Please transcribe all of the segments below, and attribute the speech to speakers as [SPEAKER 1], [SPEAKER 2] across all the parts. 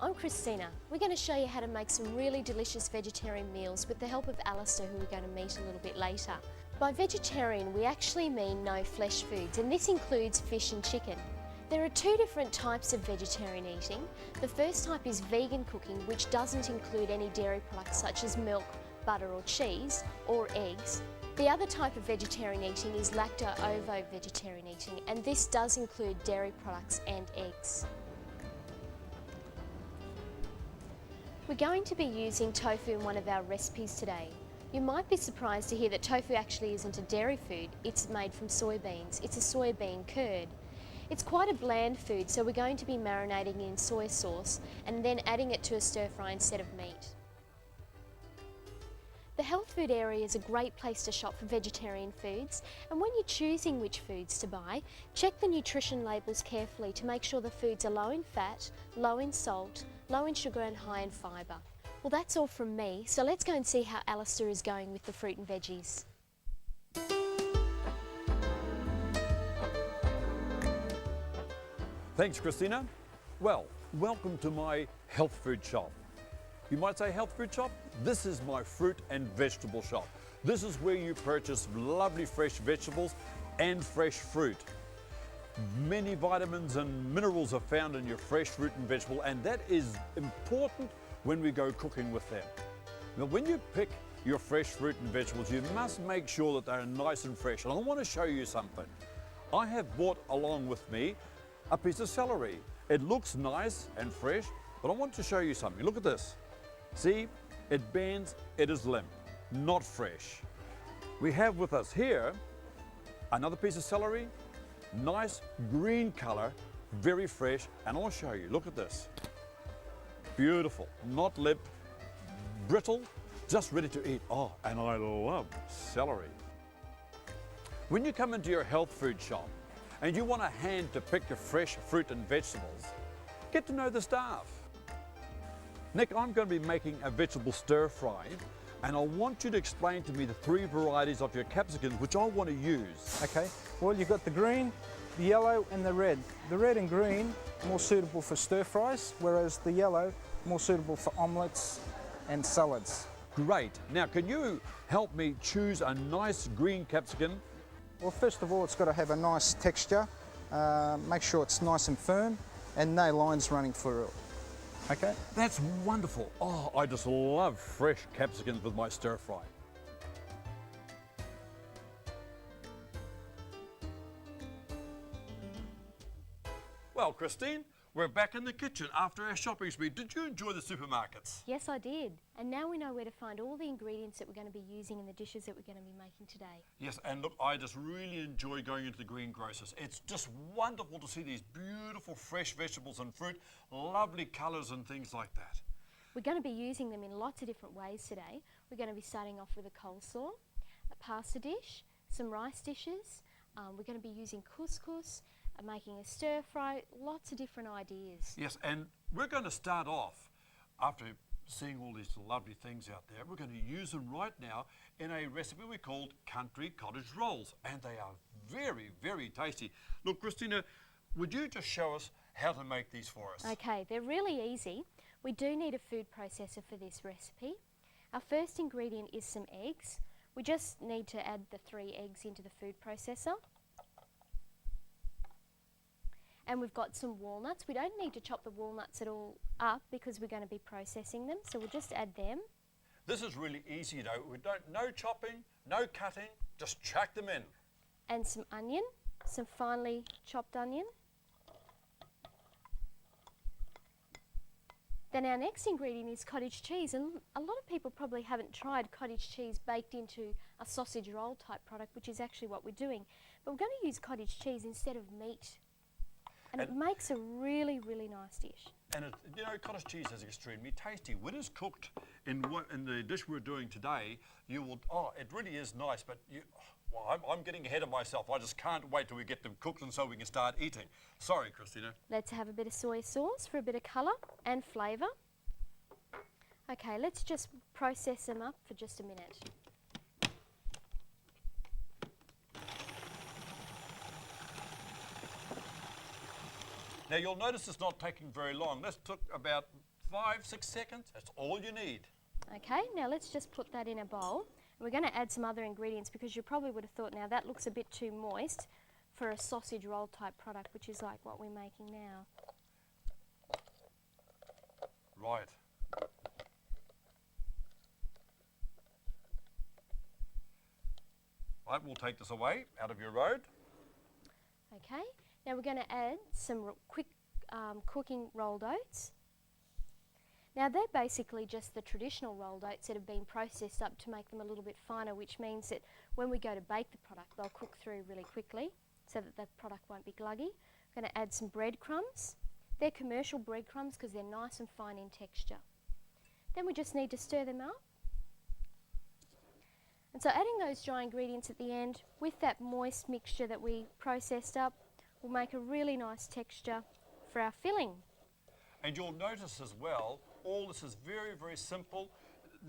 [SPEAKER 1] I'm Christina. We're going to show you how to make some really delicious vegetarian meals with the help of Alistair, who we're going to meet a little bit later. By vegetarian, we actually mean no flesh foods, and this includes fish and chicken. There are two different types of vegetarian eating. The first type is vegan cooking, which doesn't include any dairy products such as milk, butter or cheese, or eggs. The other type of vegetarian eating is lacto-ovo vegetarian eating, and this does include dairy products and eggs. We're going to be using tofu in one of our recipes today. You might be surprised to hear that tofu actually isn't a dairy food, it's made from soybeans. It's a soybean curd. It's quite a bland food, so we're going to be marinating in soy sauce and then adding it to a stir fry instead of meat. The health food area is a great place to shop for vegetarian foods, and when you're choosing which foods to buy, check the nutrition labels carefully to make sure the foods are low in fat, low in salt, low in sugar and high in fibre. Well, that's all from me, so let's go and see how Alistair is going with the fruit and veggies.
[SPEAKER 2] Thanks, Christina. Well, welcome to my health food shop. You might say health food shop? This is my fruit and vegetable shop. This is where you purchase lovely fresh vegetables and fresh fruit. Many vitamins and minerals are found in your fresh fruit and vegetable, and that is important when we go cooking with them. Now, when you pick your fresh fruit and vegetables, you must make sure that they're nice and fresh. And I want to show you something. I have brought along with me a piece of celery. It looks nice and fresh, but I want to show you something. Look at this. See, it bends, it is limp, not fresh. We have with us here another piece of celery, nice green color, very fresh, and I'll show you. Look at this. Beautiful, not limp, brittle, just ready to eat. Oh, and I love celery. When you come into your health food shop and you want a hand to pick your fresh fruit and vegetables, get to know the staff. Nick, I'm going to be making a vegetable stir fry, and I want you to explain to me the three varieties of your capsicums which I want to use.
[SPEAKER 3] Okay, well, you've got the green, the yellow and the red. The red and green more suitable for stir fries, whereas the yellow more suitable for omelettes and salads.
[SPEAKER 2] Great. Now, can you help me choose a nice green capsicum?
[SPEAKER 3] Well, first of all, it's got to have a nice texture. Make sure it's nice and firm and no lines running through it. Okay?
[SPEAKER 2] That's wonderful. Oh, I just love fresh capsicums with my stir fry. Well, Christine, we're back in the kitchen after our shopping spree. Did you enjoy the supermarkets?
[SPEAKER 1] Yes, I did. And now we know where to find all the ingredients that we're going to be using in the dishes that we're going to be making today.
[SPEAKER 2] Yes, and look, I just really enjoy going into the greengrocers. It's just wonderful to see these beautiful fresh vegetables and fruit, lovely colours and things like that.
[SPEAKER 1] We're going to be using them in lots of different ways today. We're going to be starting off with a coleslaw, a pasta dish, some rice dishes. We're going to be using couscous, making a stir fry, lots of different ideas.
[SPEAKER 2] Yes, and we're going to start off, after seeing all these lovely things out there, we're going to use them right now in a recipe we called country cottage rolls, and they are very, very tasty. Look, Christina, would you just show us how to make these for us?
[SPEAKER 1] Okay, they're really easy. We do need a food processor for this recipe. Our first ingredient is some eggs. We just need to add the 3 eggs into the food processor. And we've got some walnuts. We don't need to chop the walnuts at all up because we're going to be processing them, so we'll just add them.
[SPEAKER 2] This is really easy though. No chopping, no cutting, just chuck them in.
[SPEAKER 1] And some onion, some finely chopped onion. Then our next ingredient is cottage cheese, and a lot of people probably haven't tried cottage cheese baked into a sausage roll type product, which is actually what we're doing. But we're going to use cottage cheese instead of meat. And it makes a really, really nice dish.
[SPEAKER 2] And you know, cottage cheese is extremely tasty. When it's cooked in the dish we're doing today, you will, it really is nice, but well, I'm getting ahead of myself. I just can't wait till we get them cooked and so we can start eating. Sorry, Christina.
[SPEAKER 1] Let's have a bit of soy sauce for a bit of colour and flavour. Okay, let's just process them up for just a minute.
[SPEAKER 2] Now you'll notice it's not taking very long. This took about 5, 6 seconds. That's all you need.
[SPEAKER 1] Okay, now let's just put that in a bowl. We're going to add some other ingredients because you probably would have thought, now that looks a bit too moist for a sausage roll type product, which is like what we're making now.
[SPEAKER 2] Right. Right, we'll take this away out of your road.
[SPEAKER 1] Okay, now we're going to add some quick cooking rolled oats. Now they're basically just the traditional rolled oats that have been processed up to make them a little bit finer, which means that when we go to bake the product, they'll cook through really quickly so that the product won't be gluggy. I'm going to add some breadcrumbs. They're commercial breadcrumbs because they're nice and fine in texture. Then we just need to stir them up. And so adding those dry ingredients at the end with that moist mixture that we processed up will make a really nice texture for our filling.
[SPEAKER 2] And you'll notice as well, all this is very, very simple.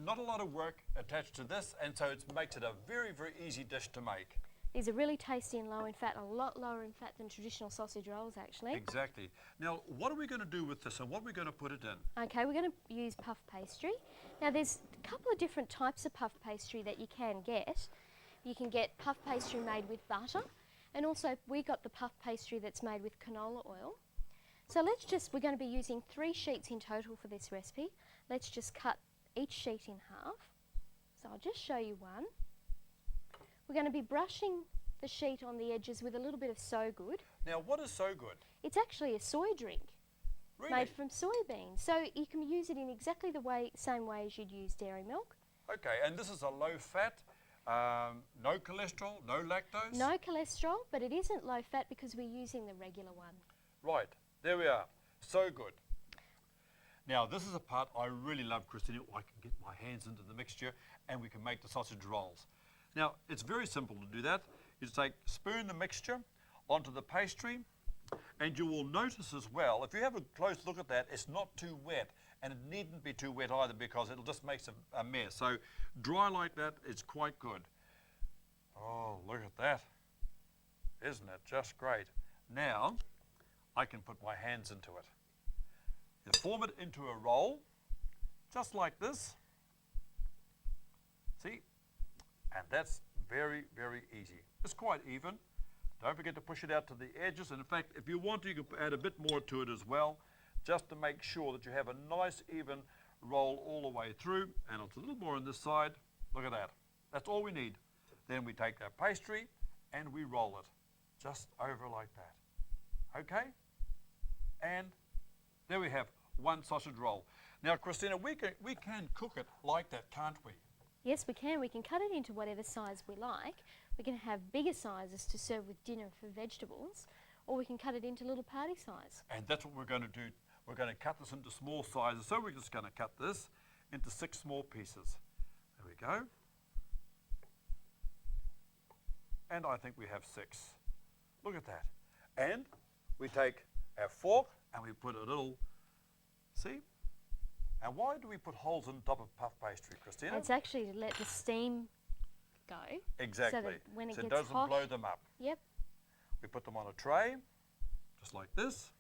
[SPEAKER 2] Not a lot of work attached to this, and so it makes it a very, very easy dish to make.
[SPEAKER 1] These are really tasty and low in fat, a lot lower in fat than traditional sausage rolls actually.
[SPEAKER 2] Exactly. Now, what are we going to do with this and what are we going to put it in?
[SPEAKER 1] Okay, we're going to use puff pastry. Now there's a couple of different types of puff pastry that you can get. You can get puff pastry made with butter, and also we got the puff pastry that's made with canola oil. So we're going to be using 3 sheets in total for this recipe. Let's just cut each sheet in half. So I'll just show you one. We're going to be brushing the sheet on the edges with a little bit of So Good.
[SPEAKER 2] Now, what is So Good?
[SPEAKER 1] It's actually a soy drink
[SPEAKER 2] Really?
[SPEAKER 1] made from soybeans. So you can use it in exactly the same way as you'd use dairy milk.
[SPEAKER 2] Okay, and this is a low fat, no cholesterol, no lactose?
[SPEAKER 1] No cholesterol, but it isn't low fat because we're using the regular one.
[SPEAKER 2] Right, there we are. So Good. Now, this is a part I really love, Christina. I can get my hands into the mixture and we can make the sausage rolls. Now, it's very simple to do that. You just spoon the mixture onto the pastry, and you will notice as well, if you have a close look at that, it's not too wet, and it needn't be too wet either because it'll just make a mess. So dry like that, it's quite good. Oh, look at that. Isn't it just great? Now, I can put my hands into it. You form it into a roll, just like this. See? And that's very, very easy. It's quite even. Don't forget to push it out to the edges. And in fact, if you want to, you can add a bit more to it as well, just to make sure that you have a nice, even roll all the way through. And it's a little more on this side. Look at that. That's all we need. Then we take our pastry and we roll it just over like that. Okay? And there we have one sausage roll. Now, Christina, we can cook it like that, can't we?
[SPEAKER 1] Yes, we can. We can cut it into whatever size we like. We can have bigger sizes to serve with dinner for vegetables, or we can cut it into little party size.
[SPEAKER 2] And that's what we're going to do. We're going to cut this into small sizes. So we're just going to cut this into 6 small pieces. There we go. And I think we have 6. Look at that. And we take our fork and we put a little, see? And why do we put holes on top of puff pastry, Christina?
[SPEAKER 1] It's actually to let the steam go.
[SPEAKER 2] Exactly.
[SPEAKER 1] So that when it
[SPEAKER 2] so
[SPEAKER 1] gets
[SPEAKER 2] it doesn't
[SPEAKER 1] hot,
[SPEAKER 2] blow them up.
[SPEAKER 1] Yep.
[SPEAKER 2] We put them on a tray, just like this.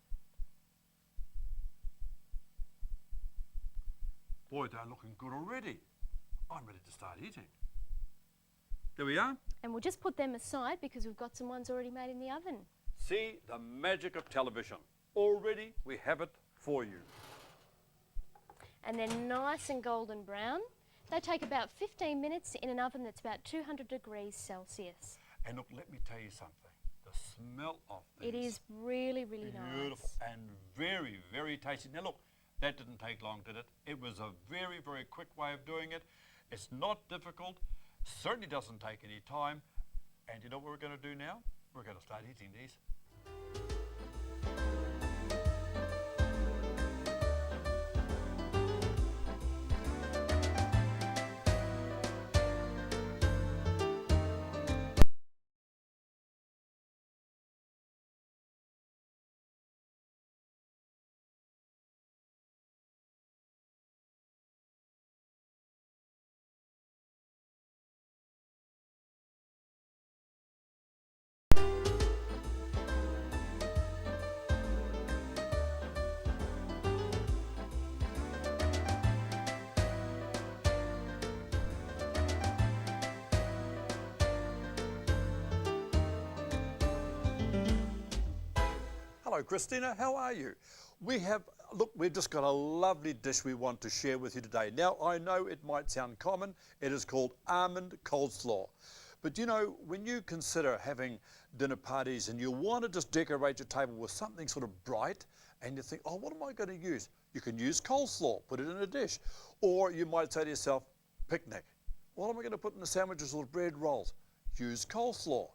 [SPEAKER 2] Boy, they're looking good already. I'm ready to start eating. There we are.
[SPEAKER 1] And we'll just put them aside because we've got some ones already made in the oven.
[SPEAKER 2] See the magic of television. Already we have it for you.
[SPEAKER 1] And they're nice and golden brown. They take about 15 minutes in an oven that's about 200 degrees Celsius.
[SPEAKER 2] And look, let me tell you something. The smell of these.
[SPEAKER 1] It is really, really
[SPEAKER 2] beautiful
[SPEAKER 1] nice.
[SPEAKER 2] and very, very tasty. Now look, that didn't take long, did it? It was a very, very quick way of doing it. It's not difficult. Certainly doesn't take any time. And you know what we're going to do now? We're going to start eating these. Hello, Christina, how are you? We've just got a lovely dish we want to share with you today. Now, I know it might sound common. It is called almond coleslaw. But you know, when you consider having dinner parties and you want to just decorate your table with something sort of bright, and you think, oh, what am I going to use? You can use coleslaw, put it in a dish. Or you might say to yourself, picnic. What am I going to put in the sandwiches or bread rolls? Use coleslaw.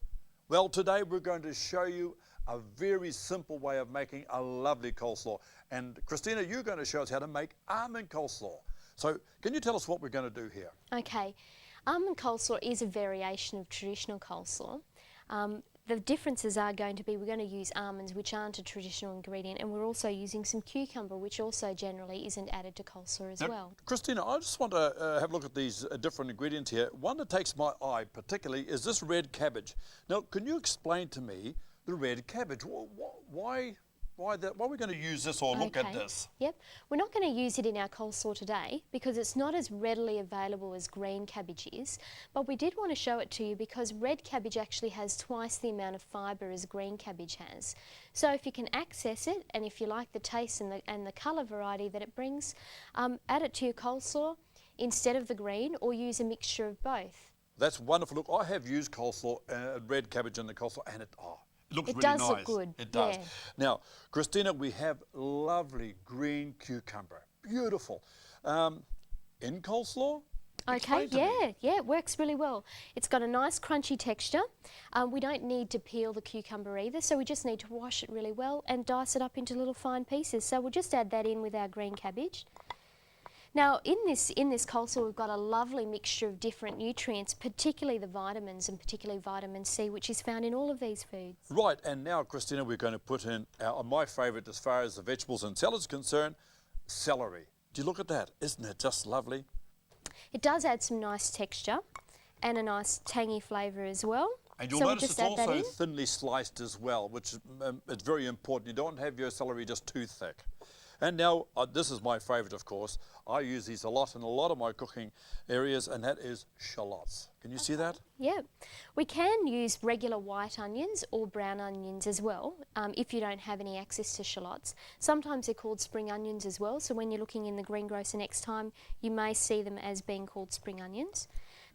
[SPEAKER 2] Well, today we're going to show you a very simple way of making a lovely coleslaw. And Christina, you're going to show us how to make almond coleslaw. So can you tell us what we're going to do here?
[SPEAKER 1] Okay, almond coleslaw is a variation of traditional coleslaw. The differences are going to be we're going to use almonds, which aren't a traditional ingredient, and we're also using some cucumber, which also generally isn't added to coleslaw as well.
[SPEAKER 2] Christina, I just want to have a look at these different ingredients here. One that takes my eye particularly is this red cabbage. Now, can you explain to me the red cabbage? Why are we going to use this or look at this?
[SPEAKER 1] Yep, we're not going to use it in our coleslaw today because it's not as readily available as green cabbage is, but we did want to show it to you because red cabbage actually has twice the amount of fibre as green cabbage has. So if you can access it, and if you like the taste and the colour variety that it brings, add it to your coleslaw instead of the green, or use a mixture of both.
[SPEAKER 2] That's wonderful. Look, I have used coleslaw, red cabbage in the coleslaw, and it looks really
[SPEAKER 1] nice. It does
[SPEAKER 2] nice.
[SPEAKER 1] look good.
[SPEAKER 2] It does.
[SPEAKER 1] Yeah.
[SPEAKER 2] Now, Christina, we have lovely green cucumber. Beautiful. In coleslaw?
[SPEAKER 1] Okay, yeah, it works really well. It's got a nice crunchy texture. We don't need to peel the cucumber either, so we just need to wash it really well and dice it up into little fine pieces. So we'll just add that in with our green cabbage. Now, in this coleslaw, we've got a lovely mixture of different nutrients, particularly the vitamins, and particularly vitamin C, which is found in all of these foods.
[SPEAKER 2] Right, and now, Christina, we're going to put in my favourite as far as the vegetables and salads concerned, celery. Do you look at that? Isn't it just lovely?
[SPEAKER 1] It does add some nice texture and a nice tangy flavour as well.
[SPEAKER 2] And you'll notice it's also thinly sliced as well, which is very important. You don't have your celery just too thick. And now, this is my favourite, of course. I use these a lot in a lot of my cooking areas, and that is shallots. Can you see that?
[SPEAKER 1] Yeah. We can use regular white onions or brown onions as well, if you don't have any access to shallots. Sometimes they're called spring onions as well, so when you're looking in the greengrocer next time, you may see them as being called spring onions.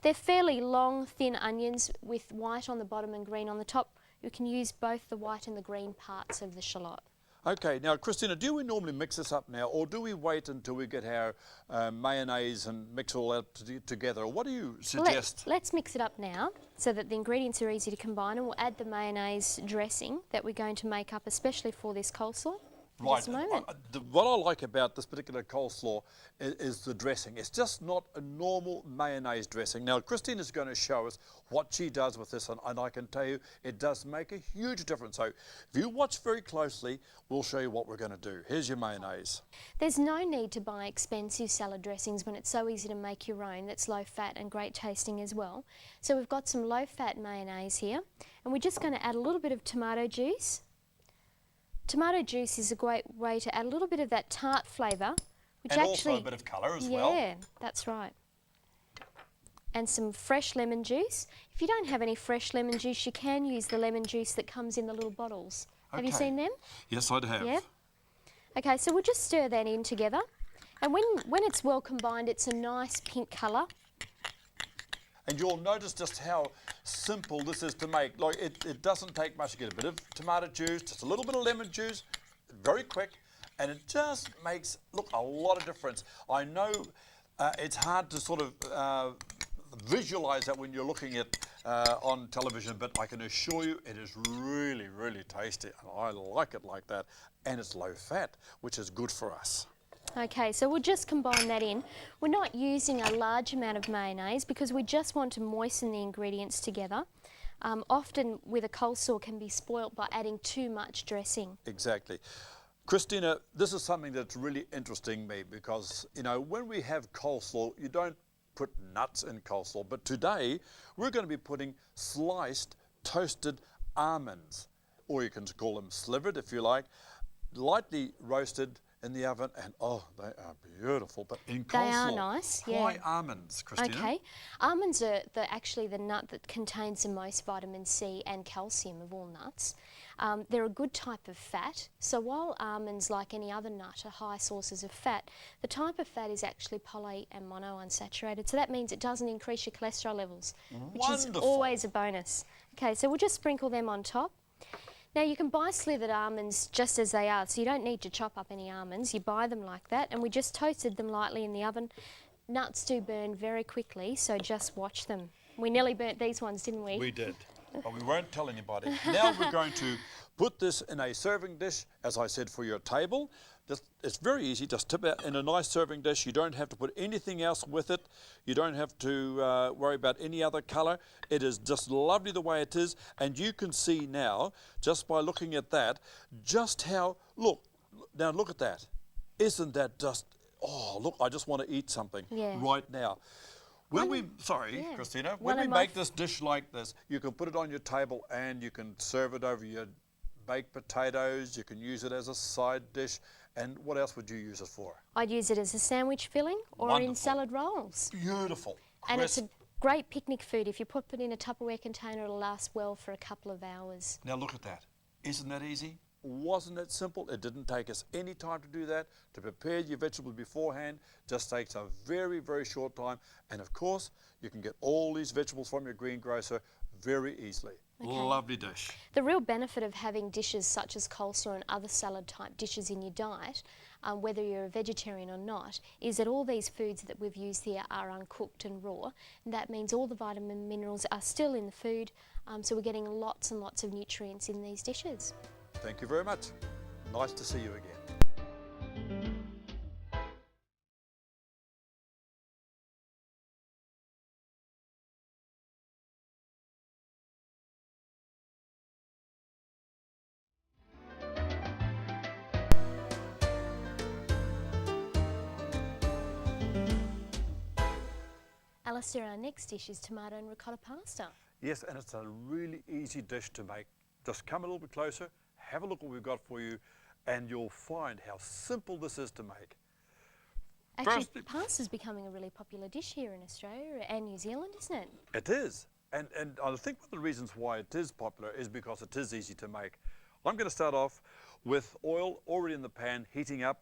[SPEAKER 1] They're fairly long, thin onions with white on the bottom and green on the top. You can use both the white and the green parts of the shallot.
[SPEAKER 2] Okay, now Christina, do we normally mix this up now, or do we wait until we get our mayonnaise and mix all that together? What do you suggest?
[SPEAKER 1] Let's mix it up now so that the ingredients are easy to combine, and we'll add the mayonnaise dressing that we're going to make up especially for this coleslaw.
[SPEAKER 2] Right.
[SPEAKER 1] Just a moment.
[SPEAKER 2] What I like about this particular coleslaw is the dressing. It's just not a normal mayonnaise dressing. Now, Christina's going to show us what she does with this, and I can tell you it does make a huge difference. So if you watch very closely, we'll show you what we're going to do. Here's your mayonnaise.
[SPEAKER 1] There's no need to buy expensive salad dressings when it's so easy to make your own that's low fat and great tasting as well. So we've got some low fat mayonnaise here, and we're just going to add a little bit of tomato juice. Tomato juice is a great way to add a little bit of that tart flavour, which
[SPEAKER 2] and
[SPEAKER 1] actually...
[SPEAKER 2] also a bit of colour as well.
[SPEAKER 1] Yeah, that's right. And some fresh lemon juice. If you don't have any fresh lemon juice, you can use the lemon juice that comes in the little bottles. Okay. Have you seen them?
[SPEAKER 2] Yes, I have.
[SPEAKER 1] Yeah. Okay, so we'll just stir that in together. And when it's well combined, it's a nice pink colour.
[SPEAKER 2] And you'll notice just how simple this is to make. Like it doesn't take much to get a bit of tomato juice, just a little bit of lemon juice, very quick, and it just makes, look, a lot of difference. I know it's hard to sort of visualize that when you're looking at on television, but I can assure you it is really, really tasty, and I like it like that, and it's low fat, which is good for us.
[SPEAKER 1] Okay, so we'll just combine that in. We're not using a large amount of mayonnaise because we just want to moisten the ingredients together. Often with a coleslaw can be spoilt by adding too much dressing.
[SPEAKER 2] Exactly. Christina, this is something that's really interesting me because, you know, when we have coleslaw, you don't put nuts in coleslaw, but today we're going to be putting sliced toasted almonds, or you can call them slivered if you like, lightly roasted in the oven, and oh, they are beautiful. But in
[SPEAKER 1] They are
[SPEAKER 2] coleslaw,
[SPEAKER 1] nice,
[SPEAKER 2] why
[SPEAKER 1] yeah.
[SPEAKER 2] almonds, Christina?
[SPEAKER 1] Okay, almonds are actually the nut that contains the most vitamin C and calcium of all nuts. They're a good type of fat, so while almonds, like any other nut, are high sources of fat, the type of fat is actually poly and monounsaturated, so that means it doesn't increase your cholesterol levels, which is always a bonus. Okay, so we'll just sprinkle them on top. Now you can buy slivered almonds just as they are, so you don't need to chop up any almonds, you buy them like that, and we just toasted them lightly in the oven. Nuts do burn very quickly, so just watch them. We nearly burnt these ones, didn't we?
[SPEAKER 2] We did, but we won't tell anybody. Now we're going to put this in a serving dish, as I said, for your table. It's very easy, just tip it in a nice serving dish. You don't have to put anything else with it. You don't have to worry about any other colour. It is just lovely the way it is, and you can see now, just by looking at that, just how, look at that. Isn't that just, oh, look, I just want to eat something right now. Christina, when we make this dish like this, you can put it on your table and you can serve it over your baked potatoes, you can use it as a side dish, and what else would you use it for?
[SPEAKER 1] I'd use it as a sandwich filling or in salad rolls.
[SPEAKER 2] Beautiful.
[SPEAKER 1] And it's a great picnic food. If you put it in a Tupperware container, it'll last well for a couple of hours.
[SPEAKER 2] Now look at that. Isn't that easy? Wasn't it simple? It didn't take us any time to do that. To prepare your vegetables beforehand just takes a very, very short time. And of course, you can get all these vegetables from your greengrocer very easily. Okay. Lovely dish.
[SPEAKER 1] The real benefit of having dishes such as coleslaw and other salad type dishes in your diet, whether you're a vegetarian or not, is that all these foods that we've used here are uncooked and raw, and that means all the vitamin and minerals are still in the food, so we're getting lots and lots of nutrients in these dishes.
[SPEAKER 2] Thank you very much. Nice to see you again.
[SPEAKER 1] Alistair, our next dish is tomato and ricotta pasta.
[SPEAKER 2] Yes, and it's a really easy dish to make. Just come a little bit closer, have a look what we've got for you, and you'll find how simple this is to make.
[SPEAKER 1] Actually, pasta's becoming a really popular dish here in Australia and New Zealand, isn't it?
[SPEAKER 2] It is. And I think one of the reasons why it is popular is because it is easy to make. I'm going to start off with oil already in the pan, heating up.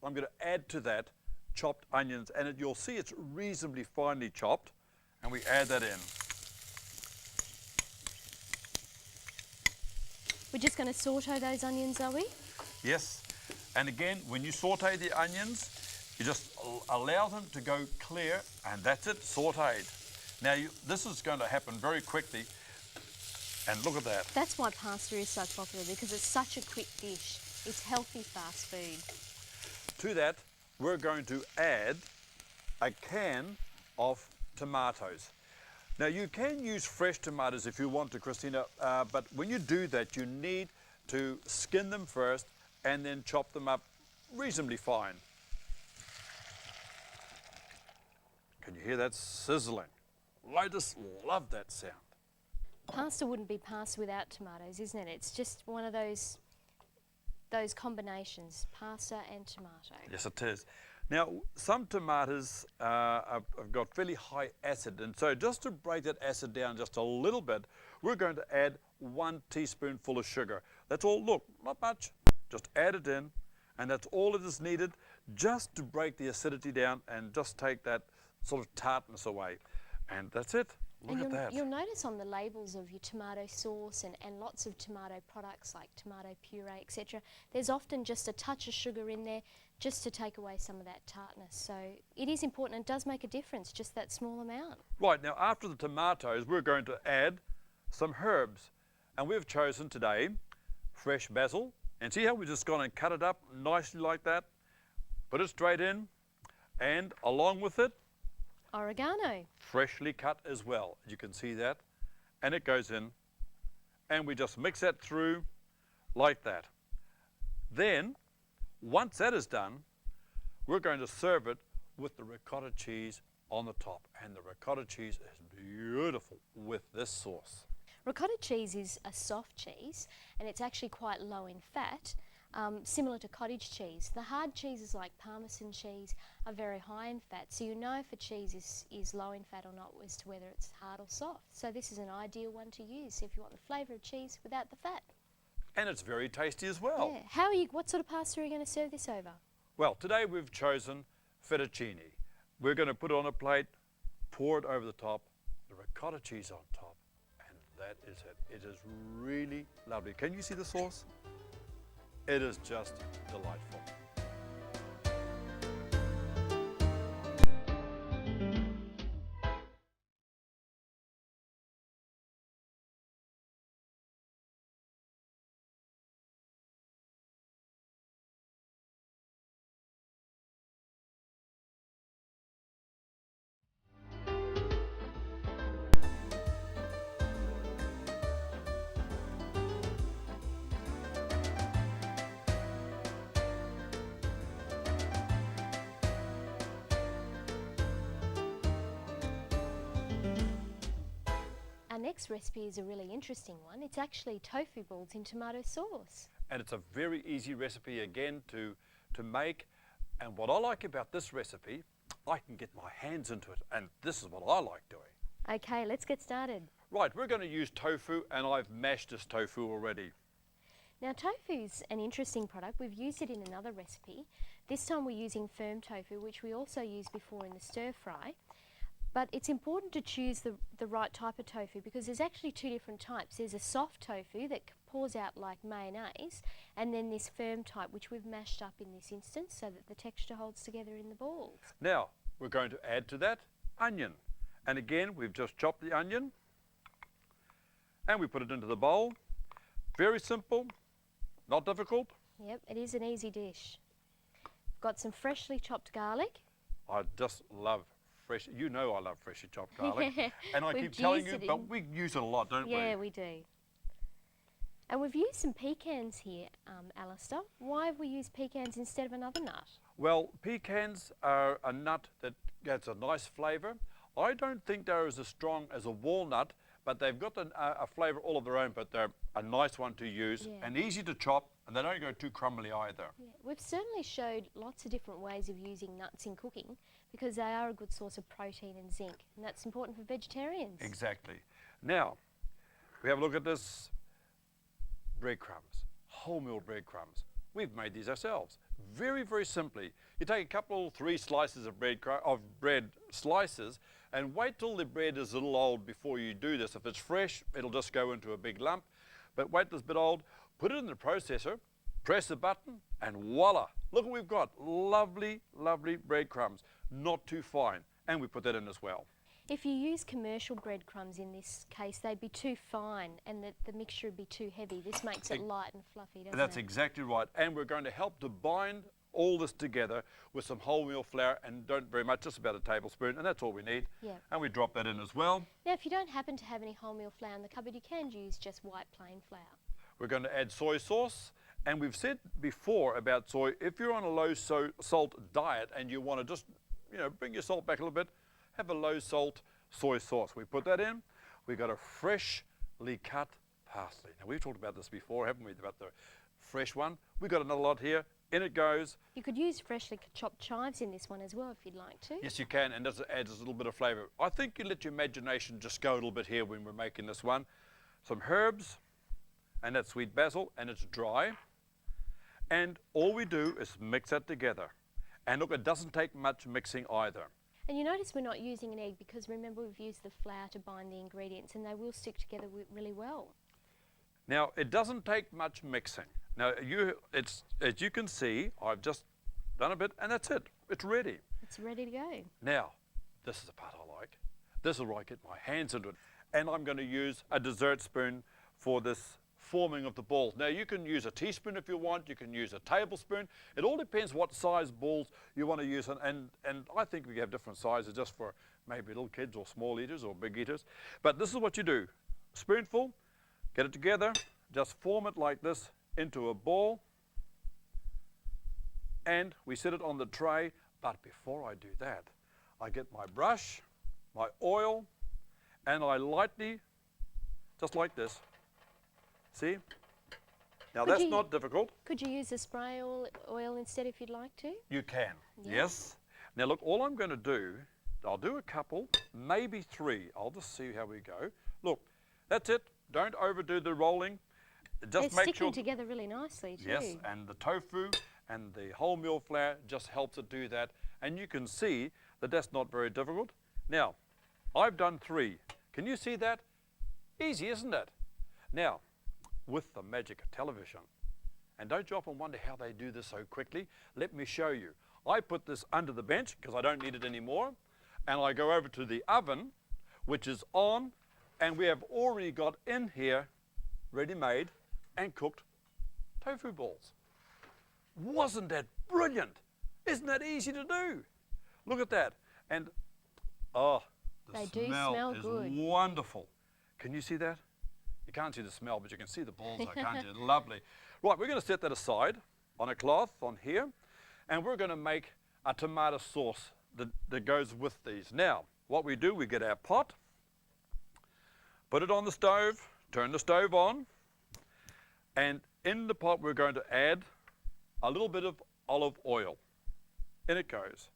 [SPEAKER 2] I'm going to add to that chopped onions, and you'll see it's reasonably finely chopped, and we add that in.
[SPEAKER 1] We're just going to saute those onions, are we?
[SPEAKER 2] Yes, and again, when you saute the onions, you just allow them to go clear, and that's it, sauteed. Now, this is going to happen very quickly, and look at that.
[SPEAKER 1] That's why pasta is so popular, because it's such a quick dish. It's healthy fast food.
[SPEAKER 2] To that, we're going to add a can of tomatoes. Now, you can use fresh tomatoes if you want to, Christina, but when you do that, you need to skin them first and then chop them up reasonably fine. Can you hear that sizzling? I just love that sound.
[SPEAKER 1] Pasta wouldn't be pasta without tomatoes, isn't it? It's just one of those combinations, pasta and tomato.
[SPEAKER 2] Yes, it is. Now, some tomatoes have got fairly high acid, and so just to break that acid down just a little bit, we're going to add 1 teaspoonful of sugar. That's all. Look, not much. Just add it in, and that's all that is needed just to break the acidity down and just take that sort of tartness away. And that's it. Look at that.
[SPEAKER 1] You'll notice on the labels of your tomato sauce and lots of tomato products like tomato puree, etc., there's often just a touch of sugar in there just to take away some of that tartness. So it is important, and it does make a difference, just that small amount.
[SPEAKER 2] Right, now after the tomatoes, we're going to add some herbs. And we've chosen today fresh basil. And see how we've just gone and cut it up nicely like that? Put it straight in, and along with it,
[SPEAKER 1] oregano.
[SPEAKER 2] Freshly cut as well. You can see that. And it goes in. And we just mix that through like that. Then, once that is done, we're going to serve it with the ricotta cheese on the top. And the ricotta cheese is beautiful with this sauce.
[SPEAKER 1] Ricotta cheese is a soft cheese, and it's actually quite low in fat. similar to cottage cheese. The hard cheeses like Parmesan cheese are very high in fat, so you know if a cheese is low in fat or not as to whether it's hard or soft. So this is an ideal one to use if you want the flavour of cheese without the fat.
[SPEAKER 2] And it's very tasty as well.
[SPEAKER 1] Yeah. What sort of pasta are you going to serve this over?
[SPEAKER 2] Well, today we've chosen fettuccine. We're going to put it on a plate, pour it over the top, the ricotta cheese on top, and that is it. It is really lovely. Can you see the sauce? It is just delightful.
[SPEAKER 1] Our next recipe is a really interesting one. It's actually tofu balls in tomato sauce.
[SPEAKER 2] And it's a very easy recipe again to make. And what I like about this recipe, I can get my hands into it, and this is what I like doing.
[SPEAKER 1] Okay, let's get started.
[SPEAKER 2] Right, we're going to use tofu, and I've mashed this tofu already.
[SPEAKER 1] Now tofu's an interesting product. We've used it in another recipe. This time we're using firm tofu, which we also used before in the stir fry. But it's important to choose the right type of tofu because there's actually two different types. There's a soft tofu that pours out like mayonnaise, and then this firm type, which we've mashed up in this instance so that the texture holds together in the balls.
[SPEAKER 2] Now, we're going to add to that onion. And again, we've just chopped the onion and we put it into the bowl. Very simple, not difficult.
[SPEAKER 1] Yep, it is an easy dish. Got some freshly chopped garlic.
[SPEAKER 2] I just love fresh, you know I love freshly chopped garlic. And I keep telling you, but we use it a lot, don't we?
[SPEAKER 1] Yeah, we do. And we've used some pecans here, Alistair. Why have we used pecans instead of another nut?
[SPEAKER 2] Well, pecans are a nut that gets a nice flavour. I don't think they're as strong as a walnut, but they've got a flavour all of their own, but they're a nice one to use and easy to chop, and they don't go too crumbly either.
[SPEAKER 1] Yeah. We've certainly showed lots of different ways of using nuts in cooking because they are a good source of protein and zinc, and that's important for vegetarians.
[SPEAKER 2] Exactly. Now, we have a look at this breadcrumbs, wholemeal breadcrumbs. We've made these ourselves. Very, very simply. You take a couple, 3 slices of bread slices and wait till the bread is a little old before you do this. If it's fresh, it'll just go into a big lump. But wait till it's a bit old, put it in the processor, press the button, and voila. Look what we've got. Lovely, lovely breadcrumbs. Not too fine. And we put that in as well.
[SPEAKER 1] If you use commercial breadcrumbs in this case, they'd be too fine and the mixture would be too heavy. This makes it light and fluffy, doesn't it?
[SPEAKER 2] That's exactly right. And we're going to help to bind all this together with some wholemeal flour, and don't very much, just about a tablespoon, and that's all we need.
[SPEAKER 1] Yeah.
[SPEAKER 2] And we drop that in as well.
[SPEAKER 1] Now, if you don't happen to have any wholemeal flour in the cupboard, you can use just white plain flour.
[SPEAKER 2] We're going to add soy sauce. And we've said before about soy, if you're on a low salt diet and you want to just, bring your salt back a little bit, have a low salt soy sauce. We put that in. We've got a freshly cut parsley. Now, we've talked about this before, haven't we, about the fresh one. We've got another lot here. In it goes.
[SPEAKER 1] You could use freshly chopped chives in this one as well if you'd like to.
[SPEAKER 2] Yes, you can, and it adds a little bit of flavour. I think you let your imagination just go a little bit here when we're making this one. Some herbs, and that's sweet basil, and it's dry. And all we do is mix that together. And look, it doesn't take much mixing either.
[SPEAKER 1] And you notice we're not using an egg because remember we've used the flour to bind the ingredients and they will stick together really well.
[SPEAKER 2] Now, it doesn't take much mixing. Now, as you can see, I've just done a bit, and that's it. It's ready.
[SPEAKER 1] It's ready to go.
[SPEAKER 2] Now, this is the part I like. This is where I get my hands into it. And I'm going to use a dessert spoon for this forming of the balls. Now, you can use a teaspoon if you want. You can use a tablespoon. It all depends what size balls you want to use. And I think we have different sizes just for maybe little kids or small eaters or big eaters. But this is what you do. Spoonful, get it together, just form it like this into a ball, and we set it on the tray. But before I do that, I get my brush, my oil, and I lightly, just like this, see, Now
[SPEAKER 1] Could
[SPEAKER 2] that's
[SPEAKER 1] you-
[SPEAKER 2] not difficult.
[SPEAKER 1] Could you use a spray oil instead if you'd like to?
[SPEAKER 2] You can,
[SPEAKER 1] Yeah.
[SPEAKER 2] yes. Now look, all I'm going to do, I'll do a couple, maybe 3. I'll just see how we go. Look, that's it. Don't overdo the rolling. Just
[SPEAKER 1] They're
[SPEAKER 2] make
[SPEAKER 1] sticking
[SPEAKER 2] sure.
[SPEAKER 1] together really nicely too.
[SPEAKER 2] Yes, and the tofu and the wholemeal flour just helps it do that. And you can see that that's not very difficult. Now, I've done 3. Can you see that? Easy, isn't it? Now, with the magic of television, and don't you often wonder how they do this so quickly? Let me show you. I put this under the bench because I don't need it anymore, and I go over to the oven, which is on, and we have already got in here, ready-made and cooked tofu balls. Wasn't that brilliant? Isn't that easy to do? Look at that. And, oh, the
[SPEAKER 1] They do
[SPEAKER 2] smell
[SPEAKER 1] smell
[SPEAKER 2] is
[SPEAKER 1] good.
[SPEAKER 2] wonderful. Can you see that? You can't see the smell, but you can see the balls, though, can't you? Lovely. Right, we're going to set that aside on a cloth on here, and we're going to make a tomato sauce that goes with these. Now, what we do, we get our pot, put it on the stove, turn the stove on, and in the pot we're going to add a little bit of olive oil. In it goes.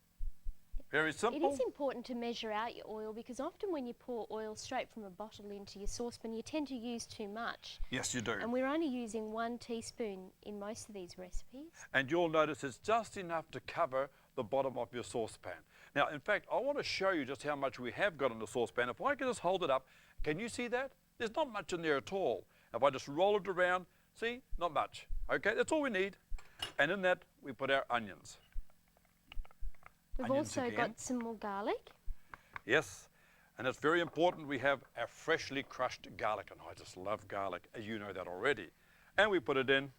[SPEAKER 2] Very
[SPEAKER 1] It
[SPEAKER 2] simple.
[SPEAKER 1] is important to measure out your oil because often when you pour oil straight from a bottle into your saucepan, you tend to use too much.
[SPEAKER 2] Yes, you do.
[SPEAKER 1] And we're only using 1 teaspoon in most of these recipes.
[SPEAKER 2] And you'll notice it's just enough to cover the bottom of your saucepan. Now, in fact, I want to show you just how much we have got in the saucepan. If I can just hold it up, can you see that? There's not much in there at all. If I just roll it around, see, not much. Okay, that's all we need. And in that, we put our onions.
[SPEAKER 1] We've
[SPEAKER 2] Onions
[SPEAKER 1] also
[SPEAKER 2] again.
[SPEAKER 1] got some more garlic.
[SPEAKER 2] Yes, and it's very important we have our freshly crushed garlic, and I just love garlic, as you know that already. And we put it in,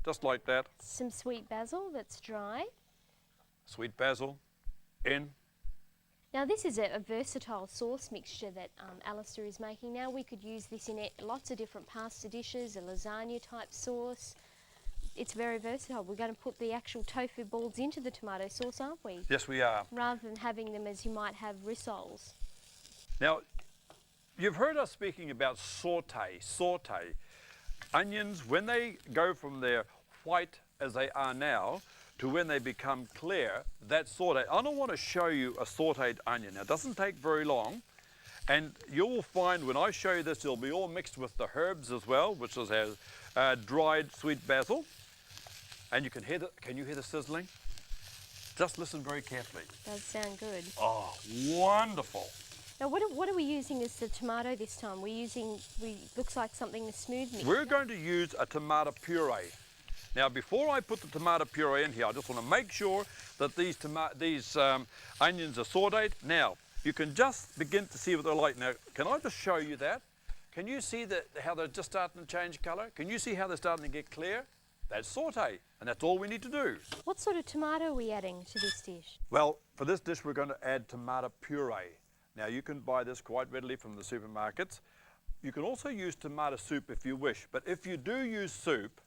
[SPEAKER 2] just like that.
[SPEAKER 1] Some sweet basil that's dry.
[SPEAKER 2] Sweet basil, in.
[SPEAKER 1] Now this is a versatile sauce mixture that Alistair is making now. We could use this in lots of different pasta dishes, a lasagna type sauce. It's very versatile. We're going to put the actual tofu balls into the tomato sauce, aren't we?
[SPEAKER 2] Yes, we are.
[SPEAKER 1] Rather than having them as you might have rissoles.
[SPEAKER 2] Now, you've heard us speaking about saute. Onions, when they go from their white as they are now to when they become clear, that's saute. I don't want to show you a sauteed onion. Now, it doesn't take very long. And you'll find when I show you this, it'll be all mixed with the herbs as well, which is our dried sweet basil. And you can hear you hear the sizzling? Just listen very carefully.
[SPEAKER 1] Does sound good.
[SPEAKER 2] Oh, wonderful.
[SPEAKER 1] Now what are we using as the tomato this time? Looks like something to smooth mix.
[SPEAKER 2] We're going to use a tomato puree. Now, before I put the tomato puree in here, I just want to make sure that these onions are sauteed. Now, you can just begin to see what they're like. Now, can I just show you that? Can you see how they're just starting to change colour? Can you see how they're starting to get clear? That's saute, and that's all we need to do.
[SPEAKER 1] What sort of tomato are we adding to this dish?
[SPEAKER 2] Well, for this dish, we're going to add tomato puree. Now, you can buy this quite readily from the supermarkets. You can also use tomato soup if you wish, but if you do use soup,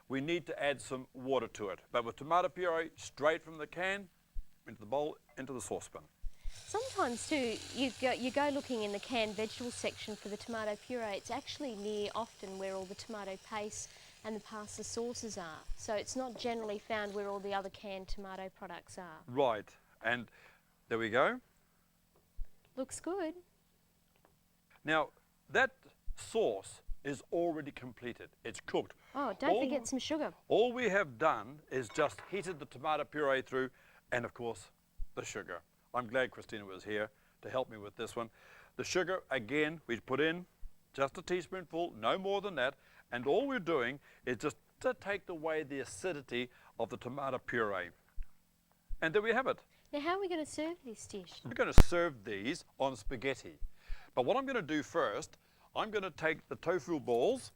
[SPEAKER 2] we need to add some water to it. But with tomato puree, straight from the can, into the bowl, into the saucepan.
[SPEAKER 1] Sometimes too, you go looking in the canned vegetable section for the tomato puree. It's actually near often where all the tomato paste and the pasta sauces are. So it's not generally found where all the other canned tomato products are.
[SPEAKER 2] Right, and there we go.
[SPEAKER 1] Looks good.
[SPEAKER 2] Now, that sauce is already completed. It's cooked.
[SPEAKER 1] Oh, don't forget some sugar.
[SPEAKER 2] All we have done is just heated the tomato puree through, and of course, the sugar. I'm glad Christina was here to help me with this one. The sugar, again, we put in just a teaspoonful, no more than that, and all we're doing is just to take away the acidity of the tomato puree. And there we have it.
[SPEAKER 1] Now how are we going to serve this dish?
[SPEAKER 2] We're going to serve these on spaghetti. But what I'm going to do first, I'm going to take the tofu balls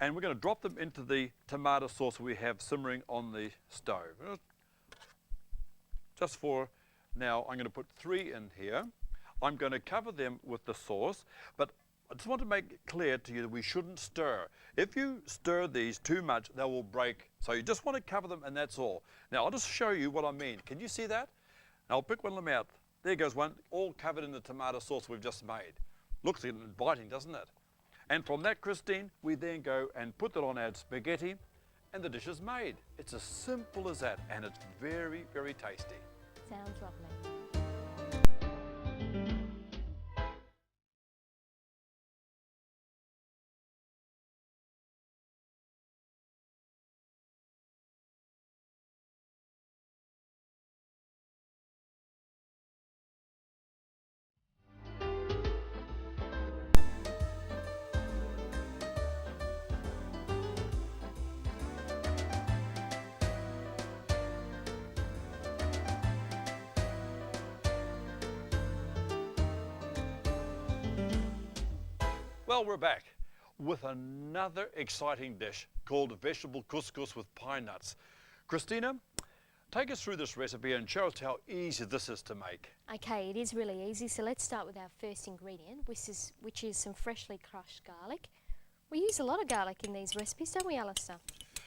[SPEAKER 2] and we're going to drop them into the tomato sauce we have simmering on the stove. Just for now, I'm going to put 3 in here. I'm going to cover them with the sauce, but I just want to make it clear to you that we shouldn't stir. If you stir these too much, they will break. So you just want to cover them and that's all. Now I'll just show you what I mean. Can you see that? Now I'll pick one of them out. There goes one, all covered in the tomato sauce we've just made. Looks inviting, doesn't it? And from that, Christine, we then go and put that on our spaghetti and the dish is made. It's as simple as that, and it's very, very tasty.
[SPEAKER 1] Sounds lovely.
[SPEAKER 2] Well, we're back with another exciting dish called vegetable couscous with pine nuts. Christina, take us through this recipe and show us how easy this is to make.
[SPEAKER 1] Okay, it is really easy. So let's start with our first ingredient, which is some freshly crushed garlic. We use a lot of garlic in these recipes, don't we, Alistair?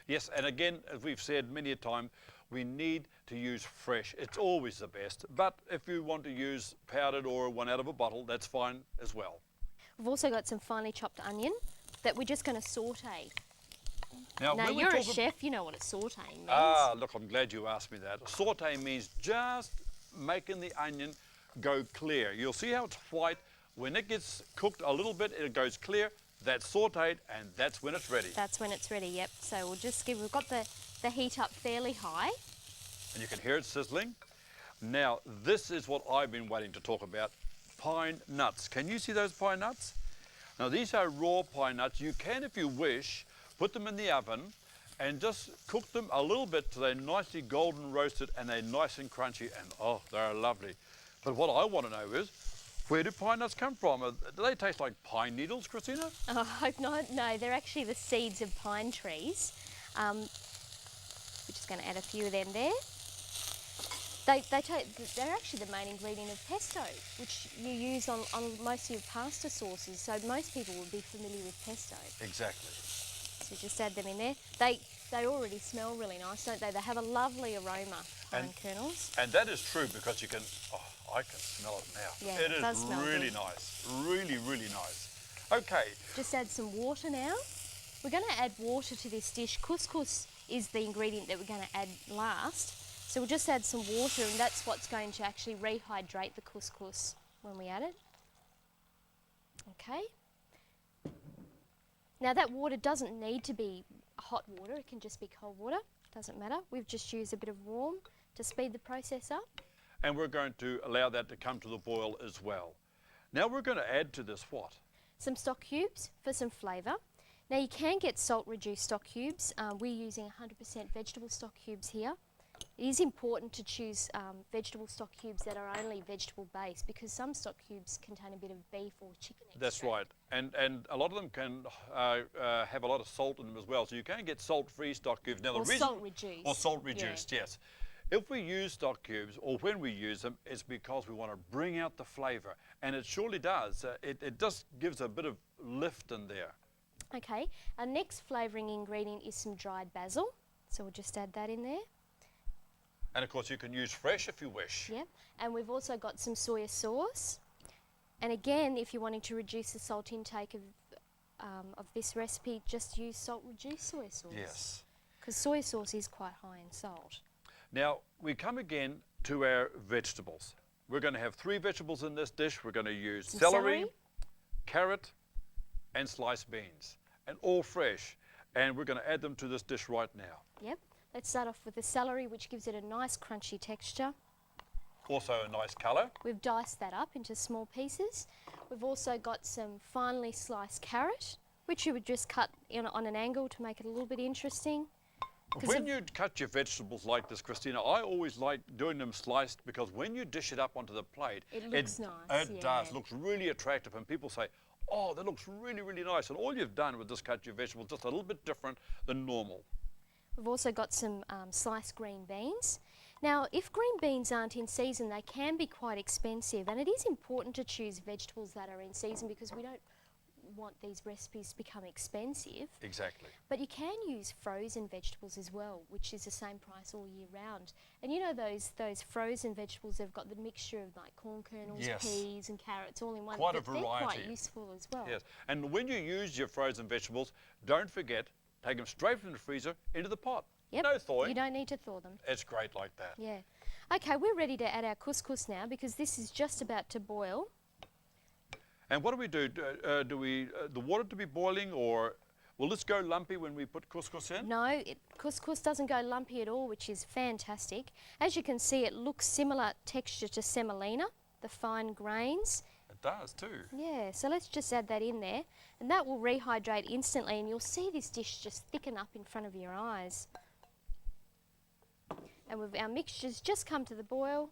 [SPEAKER 2] Yes, and again, as we've said many a time, we need to use fresh. It's always the best, but if you want to use powdered or one out of a bottle, that's fine as well.
[SPEAKER 1] We've also got some finely chopped onion that we're just going to saute.
[SPEAKER 2] Now,
[SPEAKER 1] Now,
[SPEAKER 2] when we
[SPEAKER 1] you're a
[SPEAKER 2] talk
[SPEAKER 1] chef, you know what a sauteing means.
[SPEAKER 2] Ah, look, I'm glad you asked me that. A saute means just making the onion go clear. You'll see how it's white. When it gets cooked a little bit, it goes clear. That's sauteed, and that's when it's ready.
[SPEAKER 1] That's when it's ready, yep. So we'll just we've got the heat up fairly high.
[SPEAKER 2] And you can hear it sizzling. Now, this is what I've been waiting to talk about. Pine nuts. Can you see those pine nuts? Now, these are raw pine nuts. You can, if you wish, put them in the oven and just cook them a little bit till they're nicely golden roasted and they're nice and crunchy, and oh, they're lovely. But what I want to know is, where do pine nuts come from? Do they taste like pine needles, Christina?
[SPEAKER 1] Oh, I hope not. No, they're actually the seeds of pine trees. We're just going to add a few of them there. They're actually the main ingredient of pesto, which you use on most of your pasta sauces. So most people will be familiar with pesto.
[SPEAKER 2] Exactly.
[SPEAKER 1] So just add them in there. They already smell really nice, don't they? They have a lovely aroma, pine kernels.
[SPEAKER 2] And that is true because you can, oh, I can smell it now.
[SPEAKER 1] Yeah, it does
[SPEAKER 2] is
[SPEAKER 1] smell
[SPEAKER 2] really
[SPEAKER 1] good.
[SPEAKER 2] nice, really, really nice. Okay.
[SPEAKER 1] Just add some water now. We're going to add water to this dish. Couscous is the ingredient that we're going to add last. So we'll just add some water, and that's what's going to actually rehydrate the couscous when we add it. Okay. Now that water doesn't need to be hot water, it can just be cold water, doesn't matter. We've just used a bit of warm to speed the process up.
[SPEAKER 2] And we're going to allow that to come to the boil as well. Now we're going to add to this what?
[SPEAKER 1] Some stock cubes for some flavour. Now you can get salt reduced stock cubes. We're using 100% vegetable stock cubes here. It is important to choose vegetable stock cubes that are only vegetable based, because some stock cubes contain a bit of beef or chicken extract.
[SPEAKER 2] That's right. And a lot of them can have a lot of salt in them as well. So you can get salt-free stock cubes. Now,
[SPEAKER 1] Or salt reduced.
[SPEAKER 2] Or salt reduced, yes. If we use stock cubes, or when we use them, it's because we want to bring out the flavour. And it surely does. It just gives a bit of lift in there.
[SPEAKER 1] Okay, our next flavouring ingredient is some dried basil. So we'll just add that in there.
[SPEAKER 2] And of course you can use fresh if you wish.
[SPEAKER 1] Yep, and we've also got some soya sauce. And again, if you're wanting to reduce the salt intake of this recipe, just use salt reduced soy sauce.
[SPEAKER 2] Yes.
[SPEAKER 1] Because soy sauce is quite high in salt.
[SPEAKER 2] Now we come again to our vegetables. We're going to have 3 vegetables in this dish. We're going to use celery, carrot, and sliced beans, and all fresh. And we're going to add them to this dish right now.
[SPEAKER 1] Yep. Let's start off with the celery, which gives it a nice crunchy texture.
[SPEAKER 2] Also a nice colour.
[SPEAKER 1] We've diced that up into small pieces. We've also got some finely sliced carrot, which you would just cut on an angle to make it a little bit interesting.
[SPEAKER 2] When you cut your vegetables like this, Christina, I always like doing them sliced, because when you dish it up onto the plate,
[SPEAKER 1] it looks nice.
[SPEAKER 2] It does, looks really attractive, and people say, oh, that looks really, really nice. And all you've done with this cut your vegetables just a little bit different than normal.
[SPEAKER 1] We've also got some sliced green beans. Now, if green beans aren't in season, they can be quite expensive, and it is important to choose vegetables that are in season, because we don't want these recipes to become expensive.
[SPEAKER 2] Exactly.
[SPEAKER 1] But you can use frozen vegetables as well, which is the same price all year round. And you know those frozen vegetables, they've got the mixture of like corn kernels,
[SPEAKER 2] Yes.
[SPEAKER 1] peas and carrots all in one.
[SPEAKER 2] Quite a
[SPEAKER 1] They're
[SPEAKER 2] variety.
[SPEAKER 1] quite useful as well.
[SPEAKER 2] Yes, and when you use your frozen vegetables, don't forget, take them straight from the freezer into the pot.
[SPEAKER 1] Yep.
[SPEAKER 2] No thawing.
[SPEAKER 1] You don't need to thaw them.
[SPEAKER 2] It's great like that.
[SPEAKER 1] Yeah. Okay, we're ready to add our couscous now because this is just about to boil.
[SPEAKER 2] And what do we do? Do we the water to be boiling, or will this go lumpy when we put couscous in?
[SPEAKER 1] No, couscous doesn't go lumpy at all, which is fantastic. As you can see, it looks similar texture to semolina, the fine grains.
[SPEAKER 2] It does too.
[SPEAKER 1] Yeah, so let's just add that in there, and that will rehydrate instantly, and you'll see this dish just thicken up in front of your eyes. And our mixture's just come to the boil.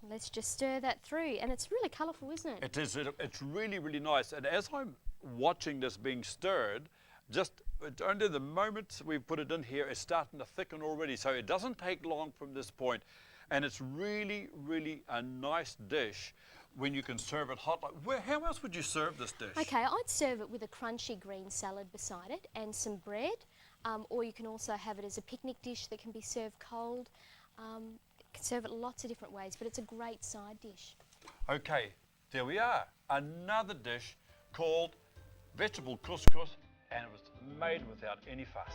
[SPEAKER 1] Let's just stir that through, and it's really colourful, isn't it?
[SPEAKER 2] It is. It's really, really nice. And as I'm watching this being stirred, just only the moment we put it in here, it's starting to thicken already. So it doesn't take long from this point, and it's really, really a nice dish when you can serve it hot. Like, how else would you serve this dish?
[SPEAKER 1] Okay, I'd serve it with a crunchy green salad beside it and some bread, or you can also have it as a picnic dish that can be served cold. You can serve it lots of different ways, but it's a great side dish.
[SPEAKER 2] Okay, there we are. Another dish called vegetable couscous, and it was made without any fuss.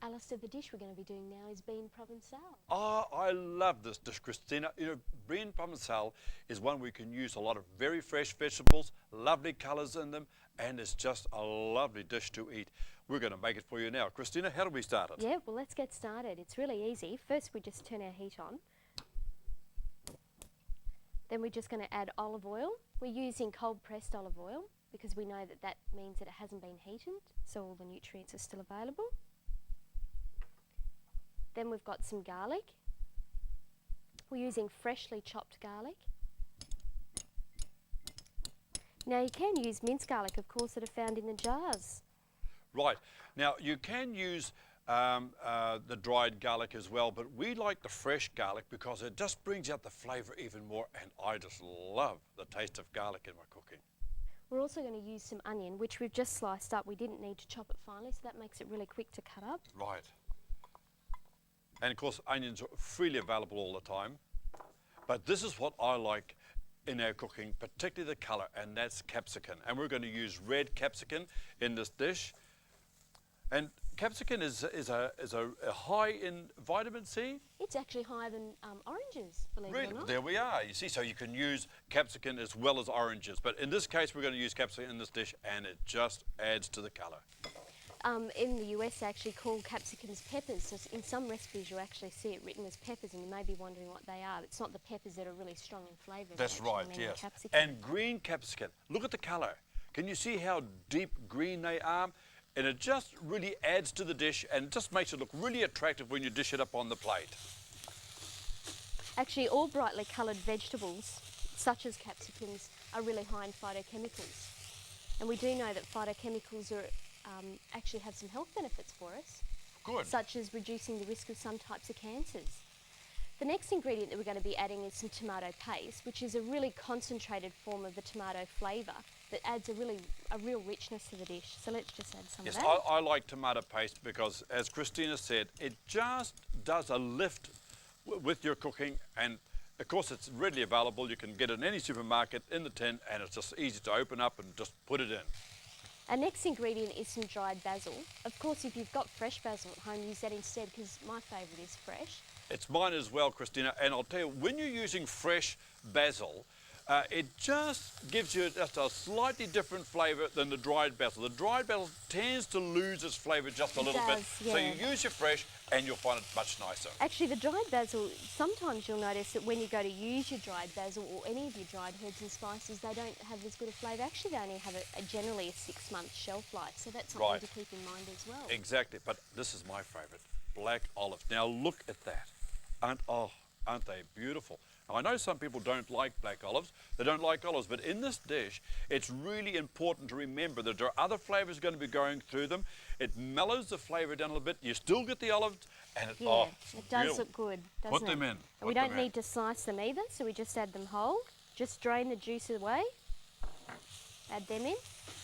[SPEAKER 1] Alistair, the dish we're going to be doing now is bean provençal.
[SPEAKER 2] Oh, I love this dish, Christina. You know, bean provençal is one where you can use a lot of very fresh vegetables, lovely colours in them, and it's just a lovely dish to eat. We're going to make it for you now. Christina, how do we start it?
[SPEAKER 1] Yeah, well, let's get started. It's really easy. First, we just turn our heat on. Then we're just going to add olive oil. We're using cold pressed olive oil because we know that that means that it hasn't been heated, so all the nutrients are still available. Then we've got some garlic. We're using freshly chopped garlic. Now you can use minced garlic, of course, that are found in the jars.
[SPEAKER 2] Right. Now, you can use the dried garlic as well, but we like the fresh garlic because it just brings out the flavour even more, and I just love the taste of garlic in my cooking.
[SPEAKER 1] We're also going to use some onion, which we've just sliced up. We didn't need to chop it finely, so that makes it really quick to cut up.
[SPEAKER 2] Right. And of course, onions are freely available all the time. But this is what I like in our cooking, particularly the colour, and that's capsicum. And we're going to use red capsicum in this dish. And capsicum is a high in vitamin C.
[SPEAKER 1] It's actually higher than oranges, believe it or not.
[SPEAKER 2] There we are. You see, so you can use capsicum as well as oranges. But in this case, we're going to use capsicum in this dish, and it just adds to the colour.
[SPEAKER 1] In the US, they actually call capsicums peppers. So in some recipes, you'll actually see it written as peppers, and you may be wondering what they are. It's not the peppers that are really strong in flavour.
[SPEAKER 2] That's right, yes.
[SPEAKER 1] Capsicum.
[SPEAKER 2] And green capsicum. Look at the colour. Can you see how deep green they are? And it just really adds to the dish and just makes it look really attractive when you dish it up on the plate.
[SPEAKER 1] Actually, all brightly coloured vegetables, such as capsicums, are really high in phytochemicals. And we do know that phytochemicals are actually have some health benefits for us.
[SPEAKER 2] Good.
[SPEAKER 1] Such as reducing the risk of some types of cancers. The next ingredient that we're going to be adding is some tomato paste, which is a really concentrated form of the tomato flavour that adds a real richness to the dish. So let's just add some of that.
[SPEAKER 2] I like tomato paste because, as Christina said, it just does a lift with your cooking, and of course it's readily available. You can get it in any supermarket in the tin, and it's just easy to open up and just put it in.
[SPEAKER 1] Our next ingredient is some dried basil. Of course, if you've got fresh basil at home, use that instead because my favourite is fresh.
[SPEAKER 2] It's mine as well, Christina, and I'll tell you, when you're using fresh basil, it just gives you just a slightly different flavour than the dried basil. The dried basil tends to lose its flavour just a little bit.
[SPEAKER 1] Yeah.
[SPEAKER 2] So you use your fresh and you'll find it much nicer.
[SPEAKER 1] Actually, the dried basil, sometimes you'll notice that when you go to use your dried basil or any of your dried herbs and spices, they don't have as good a flavour. Actually, they only have generally a 6-month shelf life, so that's something to keep in mind as well.
[SPEAKER 2] Exactly, but this is my favourite, black olives. Now look at that. Aren't they beautiful? Now, I know some people don't like black olives, they don't like olives, but in this dish, it's really important to remember that there are other flavours going to be going through them. It mellows the flavour down a little bit, you still get the olives, and it does
[SPEAKER 1] beautiful. Look good, doesn't
[SPEAKER 2] Put them in.
[SPEAKER 1] And we don't need to slice them either, so we just add them whole. Just drain the juice away, add them in.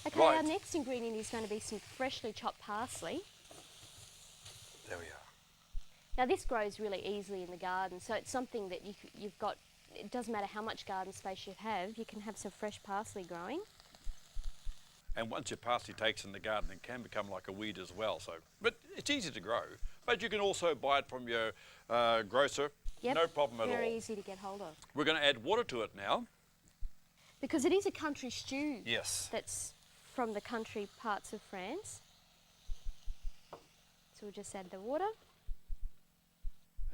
[SPEAKER 1] Okay, our next ingredient is going to be some freshly chopped parsley.
[SPEAKER 2] There we are.
[SPEAKER 1] Now this grows really easily in the garden, so it's something that you've got, it doesn't matter how much garden space you can have some fresh parsley growing.
[SPEAKER 2] And once your parsley takes in the garden, it can become like a weed as well. So, but it's easy to grow. But you can also buy it from your grocer, no problem at all.
[SPEAKER 1] Very easy to get hold of.
[SPEAKER 2] We're going to add water to it now.
[SPEAKER 1] Because it is a country stew.
[SPEAKER 2] Yes.
[SPEAKER 1] That's from the country parts of France. So we'll just add the water.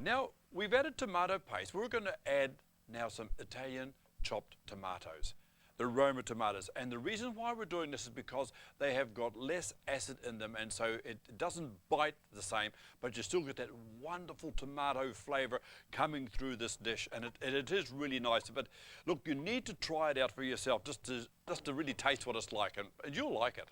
[SPEAKER 2] Now, we've added tomato paste. We're going to add now some Italian chopped tomatoes, the Roma tomatoes. And the reason why we're doing this is because they have got less acid in them, and so it doesn't bite the same, but you still get that wonderful tomato flavour coming through this dish, and it is really nice. But look, you need to try it out for yourself just to really taste what it's like, and you'll like it.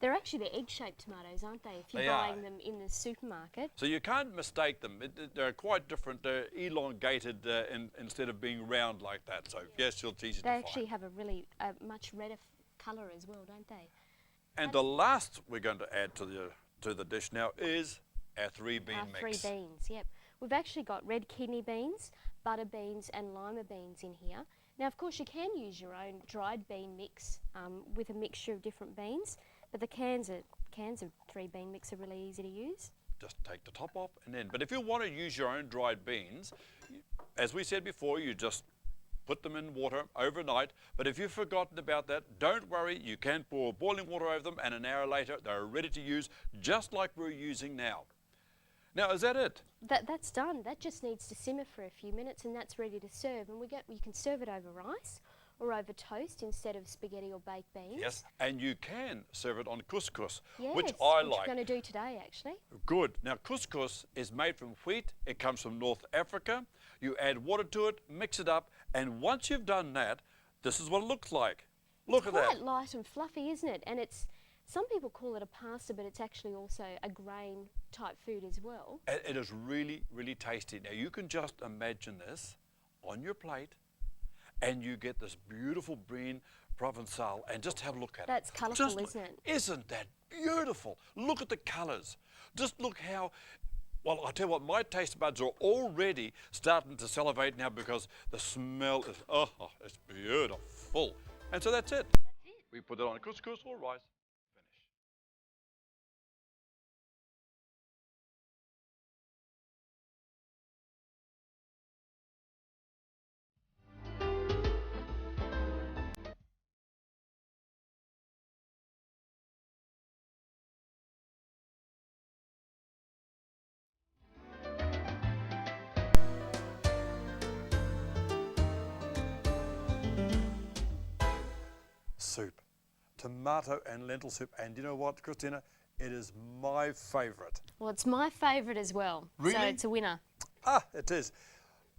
[SPEAKER 1] They're actually the egg-shaped tomatoes, aren't they? If you're buying them in the supermarket.
[SPEAKER 2] So you can't mistake them. They're quite different. They're elongated instead of being round like that. So yes, you'll tease it. They
[SPEAKER 1] actually have a really much redder colour as well, don't they?
[SPEAKER 2] And the last we're going to add to the dish now is our 3-bean mix.
[SPEAKER 1] 3 beans, yep. We've actually got red kidney beans, butter beans and lima beans in here. Now, of course, you can use your own dried bean mix with a mixture of different beans. But the cans of 3-bean mix are really easy to use.
[SPEAKER 2] Just take the top off and then. But if you want to use your own dried beans, as we said before, you just put them in water overnight. But if you've forgotten about that, don't worry. You can pour boiling water over them, and an hour later they're ready to use, just like we're using now. Now, is that it?
[SPEAKER 1] That's done. That just needs to simmer for a few minutes, and that's ready to serve. And you can serve it over rice or over toast instead of spaghetti or baked beans.
[SPEAKER 2] Yes, and you can serve it on couscous,
[SPEAKER 1] yes,
[SPEAKER 2] which I like.
[SPEAKER 1] Which we're going to do today, actually.
[SPEAKER 2] Good. Now, couscous is made from wheat. It comes from North Africa. You add water to it, mix it up, and once you've done that, this is what it looks like. Look at that.
[SPEAKER 1] It's quite light and fluffy, isn't it? And some people call it a pasta, but it's actually also a grain type food as well.
[SPEAKER 2] It is really, really tasty. Now, you can just imagine this on your plate, and you get this beautiful bean Provençal, and just have a look at it.
[SPEAKER 1] That's colourful, isn't it?
[SPEAKER 2] Isn't that beautiful? Look at the colours. Just look how, well, I'll tell you what, my taste buds are already starting to salivate now because the smell is, it's beautiful. And so that's it.
[SPEAKER 1] That's it.
[SPEAKER 2] We put it on couscous or rice. Soup, tomato and lentil soup, and you know what, Christina, it is my favourite.
[SPEAKER 1] Well, it's my favourite as well.
[SPEAKER 2] Really?
[SPEAKER 1] So it's a winner.
[SPEAKER 2] It is.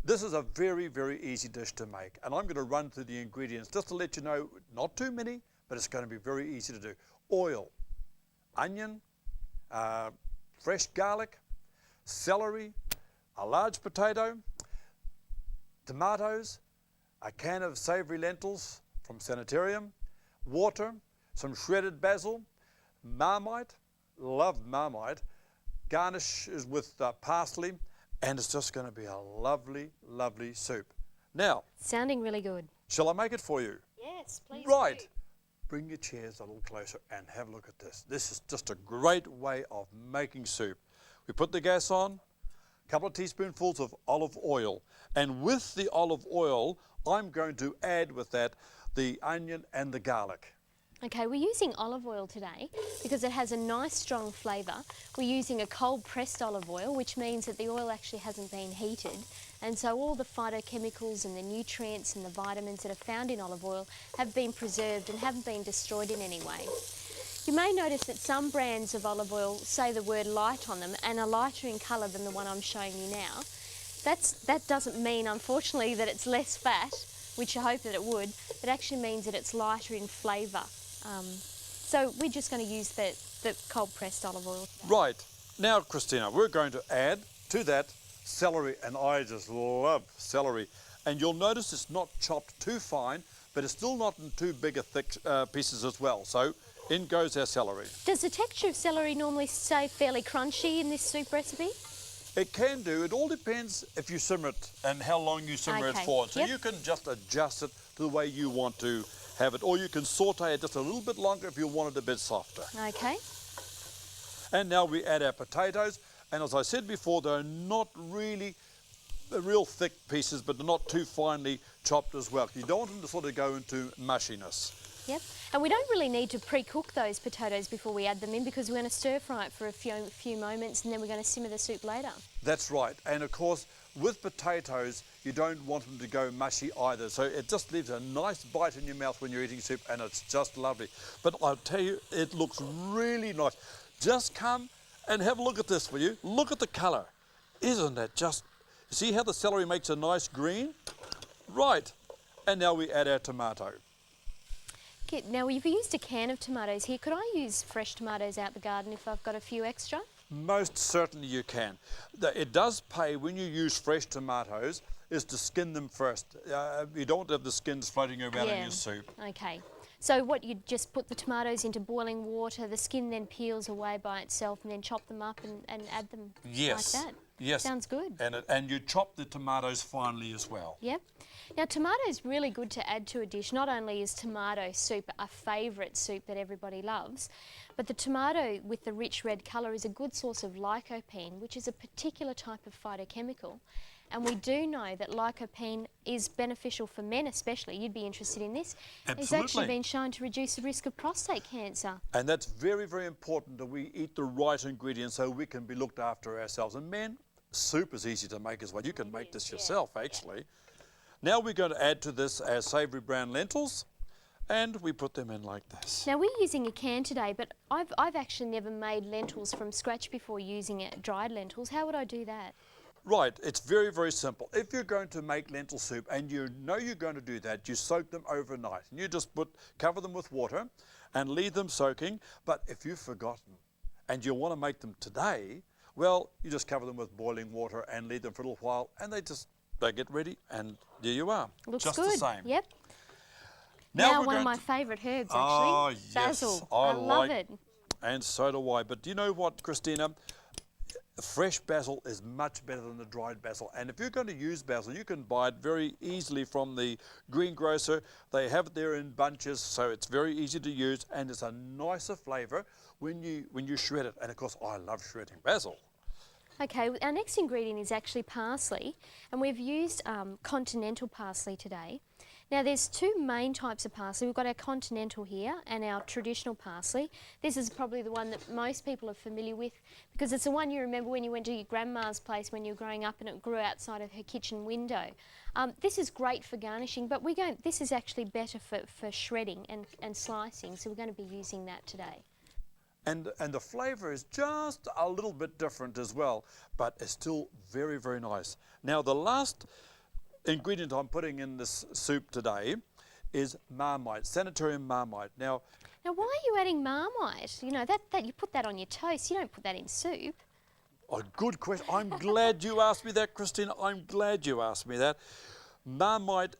[SPEAKER 2] This is a very, very easy dish to make, and I'm going to run through the ingredients just to let you know, not too many, but it's going to be very easy to do. Oil, onion, fresh garlic, celery, a large potato, tomatoes, a can of savoury lentils from Sanitarium, water, some shredded basil, Marmite, love Marmite, garnishes with parsley, and it's just going to be a lovely, lovely soup. Now,
[SPEAKER 1] sounding really good.
[SPEAKER 2] Shall I make it for you?
[SPEAKER 1] Yes, please.
[SPEAKER 2] Right.
[SPEAKER 1] Do.
[SPEAKER 2] Bring your chairs a little closer and have a look at this. This is just a great way of making soup. We put the gas on, a couple of teaspoonfuls of olive oil. And with the olive oil, I'm going to add with that the onion and the garlic.
[SPEAKER 1] Okay, we're using olive oil today because it has a nice strong flavour. We're using a cold pressed olive oil, which means that the oil actually hasn't been heated, and so all the phytochemicals and the nutrients and the vitamins that are found in olive oil have been preserved and haven't been destroyed in any way. You may notice that some brands of olive oil say the word light on them and are lighter in colour than the one I'm showing you now. That doesn't mean, unfortunately, that it's less fat, which I hope that it would. It actually means that it's lighter in flavour. So we're just going to use the cold pressed olive oil.
[SPEAKER 2] Right. Now, Christina, we're going to add to that celery, and I just love celery. And you'll notice it's not chopped too fine, but it's still not in too big a thick pieces as well. So in goes our celery.
[SPEAKER 1] Does the texture of celery normally stay fairly crunchy in this soup recipe?
[SPEAKER 2] It can do. It all depends if you simmer it and how long you simmer it for. So you can just adjust it to the way you want to have it, or you can saute it just a little bit longer if you want it a bit softer.
[SPEAKER 1] Okay.
[SPEAKER 2] And now we add our potatoes, and as I said before, they're not really real thick pieces, but they're not too finely chopped as well. You don't want them to sort of go into mushiness.
[SPEAKER 1] Yep, and we don't really need to pre-cook those potatoes before we add them in, because we're going to stir fry it for a few moments and then we're going to simmer the soup later.
[SPEAKER 2] That's right, and of course with potatoes you don't want them to go mushy either, so it just leaves a nice bite in your mouth when you're eating soup, and it's just lovely. But I'll tell you, it looks really nice. Just come and have a look at this, will you? Look at the colour. Isn't that just... See how the celery makes a nice green? Right, and now we add our tomato.
[SPEAKER 1] Okay, now we've used a can of tomatoes here. Could I use fresh tomatoes out the garden if I've got a few extra?
[SPEAKER 2] Most certainly you can. It does pay when you use fresh tomatoes is to skin them first. You don't have the skins floating around in your soup.
[SPEAKER 1] Okay. So what, you just put the tomatoes into boiling water, the skin then peels away by itself, and then chop them up and add them like that?
[SPEAKER 2] Yes.
[SPEAKER 1] Sounds good.
[SPEAKER 2] And you chop the tomatoes finely as well.
[SPEAKER 1] Yep. Now tomato is really good to add to a dish. Not only is tomato soup a favourite soup that everybody loves, but the tomato with the rich red colour is a good source of lycopene, which is a particular type of phytochemical. And we do know that lycopene is beneficial for men especially. You'd be interested in this.
[SPEAKER 2] Absolutely.
[SPEAKER 1] It's actually been shown to reduce the risk of prostate cancer.
[SPEAKER 2] And that's very, very important that we eat the right ingredients so we can be looked after ourselves. And men, soup is easy to make as well. You can make this yourself, actually. Now we're going to add to this our savoury brown lentils, and we put them in like this.
[SPEAKER 1] Now we're using a can today, but I've actually never made lentils from scratch before using dried lentils. How would I do that?
[SPEAKER 2] Right, it's very, very simple. If you're going to make lentil soup and you know you're going to do that, you soak them overnight. And you just cover them with water and leave them soaking. But if you've forgotten and you want to make them today, well, you just cover them with boiling water and leave them for a little while, and they get ready, and there you are.
[SPEAKER 1] Looks
[SPEAKER 2] just
[SPEAKER 1] good.
[SPEAKER 2] the same.
[SPEAKER 1] Yep. Now one of my favourite herbs, actually.
[SPEAKER 2] Oh, yes.
[SPEAKER 1] Basil. I love it.
[SPEAKER 2] And so do I. But do you know what, Christina? Fresh basil is much better than the dried basil, and if you're going to use basil, you can buy it very easily from the greengrocer. They have it there in bunches, so it's very easy to use, and it's a nicer flavour when you shred it. And of course, I love shredding basil.
[SPEAKER 1] Okay, our next ingredient is actually parsley, and we've used continental parsley today. Now there's two main types of parsley. We've got our continental here and our traditional parsley. This is probably the one that most people are familiar with because it's the one you remember when you went to your grandma's place when you were growing up and it grew outside of her kitchen window. This is great for garnishing, but this is actually better for shredding and slicing, so we're going to be using that today.
[SPEAKER 2] And the flavour is just a little bit different as well, but it's still very, very nice. Now the last ingredient I'm putting in this soup today is Marmite, Sanitarium Marmite. Now
[SPEAKER 1] why are you adding Marmite? You know, that you put that on your toast, you don't put that in soup.
[SPEAKER 2] A good question. I'm glad you asked me that, Christina. I'm glad you asked me that. Marmite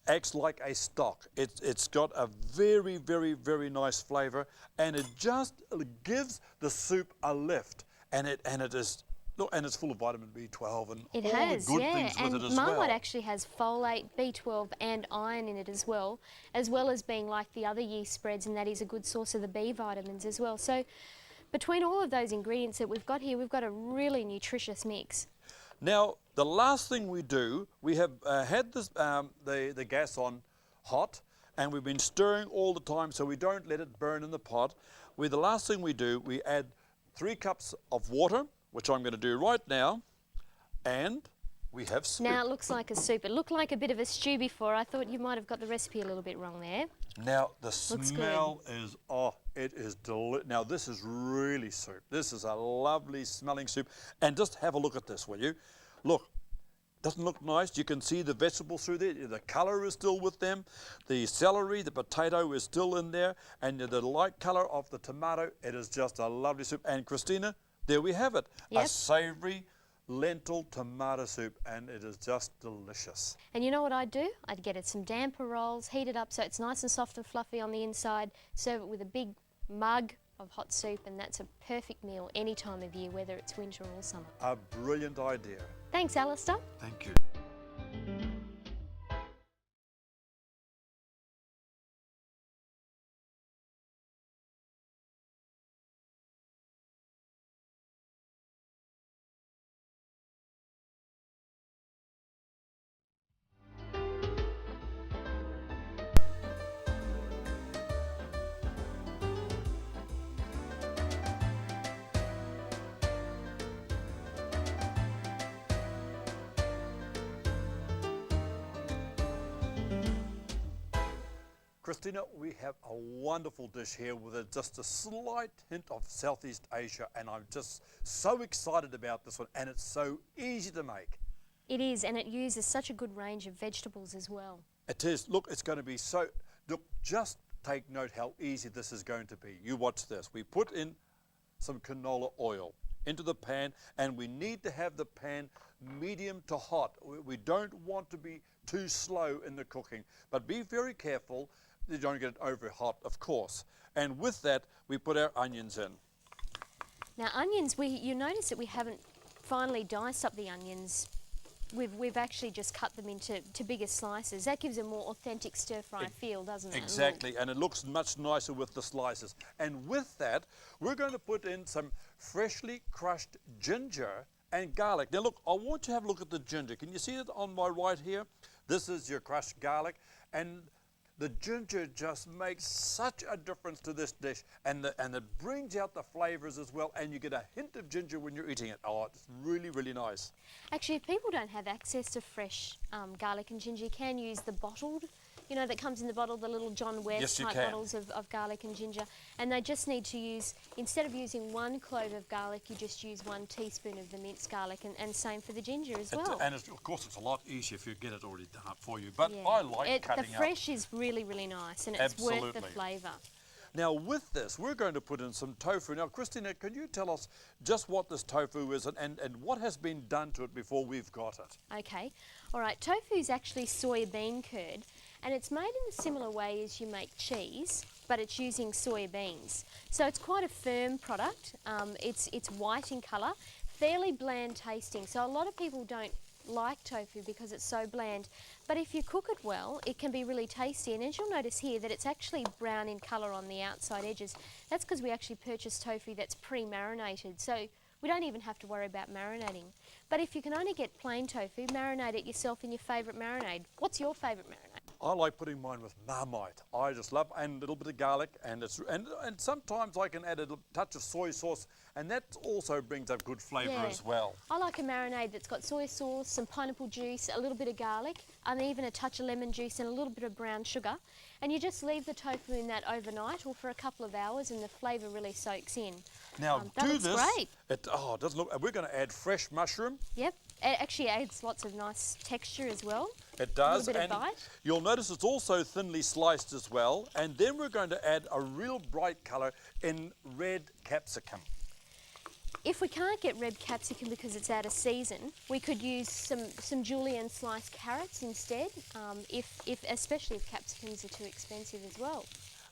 [SPEAKER 2] acts like a stock. It's got a very, very, very nice flavour, and it just gives the soup a lift. And it's full of vitamin B12 and all the good things with it as well. And
[SPEAKER 1] Marmite actually has folate, B12 and iron in it as well as being like the other yeast spreads, and that is a good source of the B vitamins as well. So between all of those ingredients that we've got here, we've got a really nutritious mix.
[SPEAKER 2] Now, the last thing we do, we have had this, the gas on hot, and we've been stirring all the time so we don't let it burn in the pot. The last thing we do, we add 3 cups of water, which I'm going to do right now, and we have soup.
[SPEAKER 1] Now it looks like a soup. It looked like a bit of a stew before. I thought you might have got the recipe a little bit wrong there.
[SPEAKER 2] Now the smell is, oh, it is delicious. Now this is really soup. This is a lovely smelling soup. And just have a look at this, will you? Look, doesn't look nice? You can see the vegetables through there. The colour is still with them. The celery, the potato is still in there. And the light colour of the tomato, it is just a lovely soup. And Christina, there we have it.
[SPEAKER 1] Yep.
[SPEAKER 2] A savoury lentil tomato soup, and it is just delicious.
[SPEAKER 1] And you know what I'd do? I'd get it some damper rolls, heat it up so it's nice and soft and fluffy on the inside, serve it with a big mug of hot soup, and that's a perfect meal any time of year, whether it's winter or summer.
[SPEAKER 2] A brilliant idea.
[SPEAKER 1] Thanks, Alistair.
[SPEAKER 2] Thank you. Christina, we have a wonderful dish here with just a slight hint of Southeast Asia, and I'm just so excited about this one, and it's so easy to make.
[SPEAKER 1] It is, and it uses such a good range of vegetables as well.
[SPEAKER 2] It is. Look, it's going to be so, look, just take note how easy this is going to be. You watch this. We put in some canola oil into the pan, and we need to have the pan medium to hot. We don't want to be too slow in the cooking, but be very careful. You don't get it over hot, of course. And with that, we put our onions in.
[SPEAKER 1] Now onions, you notice that we haven't finely diced up the onions. We've actually just cut them into bigger slices. That gives a more authentic stir-fry feel, doesn't it?
[SPEAKER 2] Exactly, and it looks much nicer with the slices. And with that, we're going to put in some freshly crushed ginger and garlic. Now look, I want you to have a look at the ginger. Can you see it on my right here? This is your crushed garlic, and the ginger just makes such a difference to this dish, and it brings out the flavours as well, and you get a hint of ginger when you're eating it. Oh, it's really, really nice.
[SPEAKER 1] Actually, if people don't have access to fresh garlic and ginger, you can use the bottled, you know, that comes in the bottle, the little John West type bottles of garlic and ginger. And they just need to use, instead of using 1 clove of garlic, you just use 1 teaspoon of the minced garlic, and same for the ginger as well.
[SPEAKER 2] And of course, it's a lot easier if you get it already done up for you. But yeah, I like cutting
[SPEAKER 1] the fresh is really, really nice, and it's worth the flavour.
[SPEAKER 2] Now with this, we're going to put in some tofu. Now Christina, can you tell us just what this tofu is and what has been done to it before we've got it?
[SPEAKER 1] Okay, all right, tofu is actually soybean curd, and it's made in a similar way as you make cheese, but it's using soya beans. So it's quite a firm product. It's white in colour, fairly bland tasting. So a lot of people don't like tofu because it's so bland, but if you cook it well, it can be really tasty. And as you'll notice here, that it's actually brown in colour on the outside edges. That's because we actually purchase tofu that's pre-marinated, so we don't even have to worry about marinating. But if you can only get plain tofu, marinate it yourself in your favourite marinade. What's your favourite marinade?
[SPEAKER 2] I like putting mine with Marmite. I just love, and a little bit of garlic, and sometimes I can add a touch of soy sauce, and that also brings up good flavour as well.
[SPEAKER 1] I like a marinade that's got soy sauce, some pineapple juice, a little bit of garlic, and even a touch of lemon juice and a little bit of brown sugar. And you just leave the tofu in that overnight or for a couple of hours, and the flavour really soaks in.
[SPEAKER 2] Now
[SPEAKER 1] do this. Great.
[SPEAKER 2] It doesn't look. We're going to add fresh mushroom.
[SPEAKER 1] Yep. It actually adds lots of nice texture as well.
[SPEAKER 2] It does,
[SPEAKER 1] a little bit
[SPEAKER 2] and
[SPEAKER 1] of bite.
[SPEAKER 2] You'll notice it's also thinly sliced as well. And then we're going to add a real bright colour in red capsicum.
[SPEAKER 1] If we can't get red capsicum because it's out of season, we could use some julienne sliced carrots instead, especially if capsicums are too expensive as well.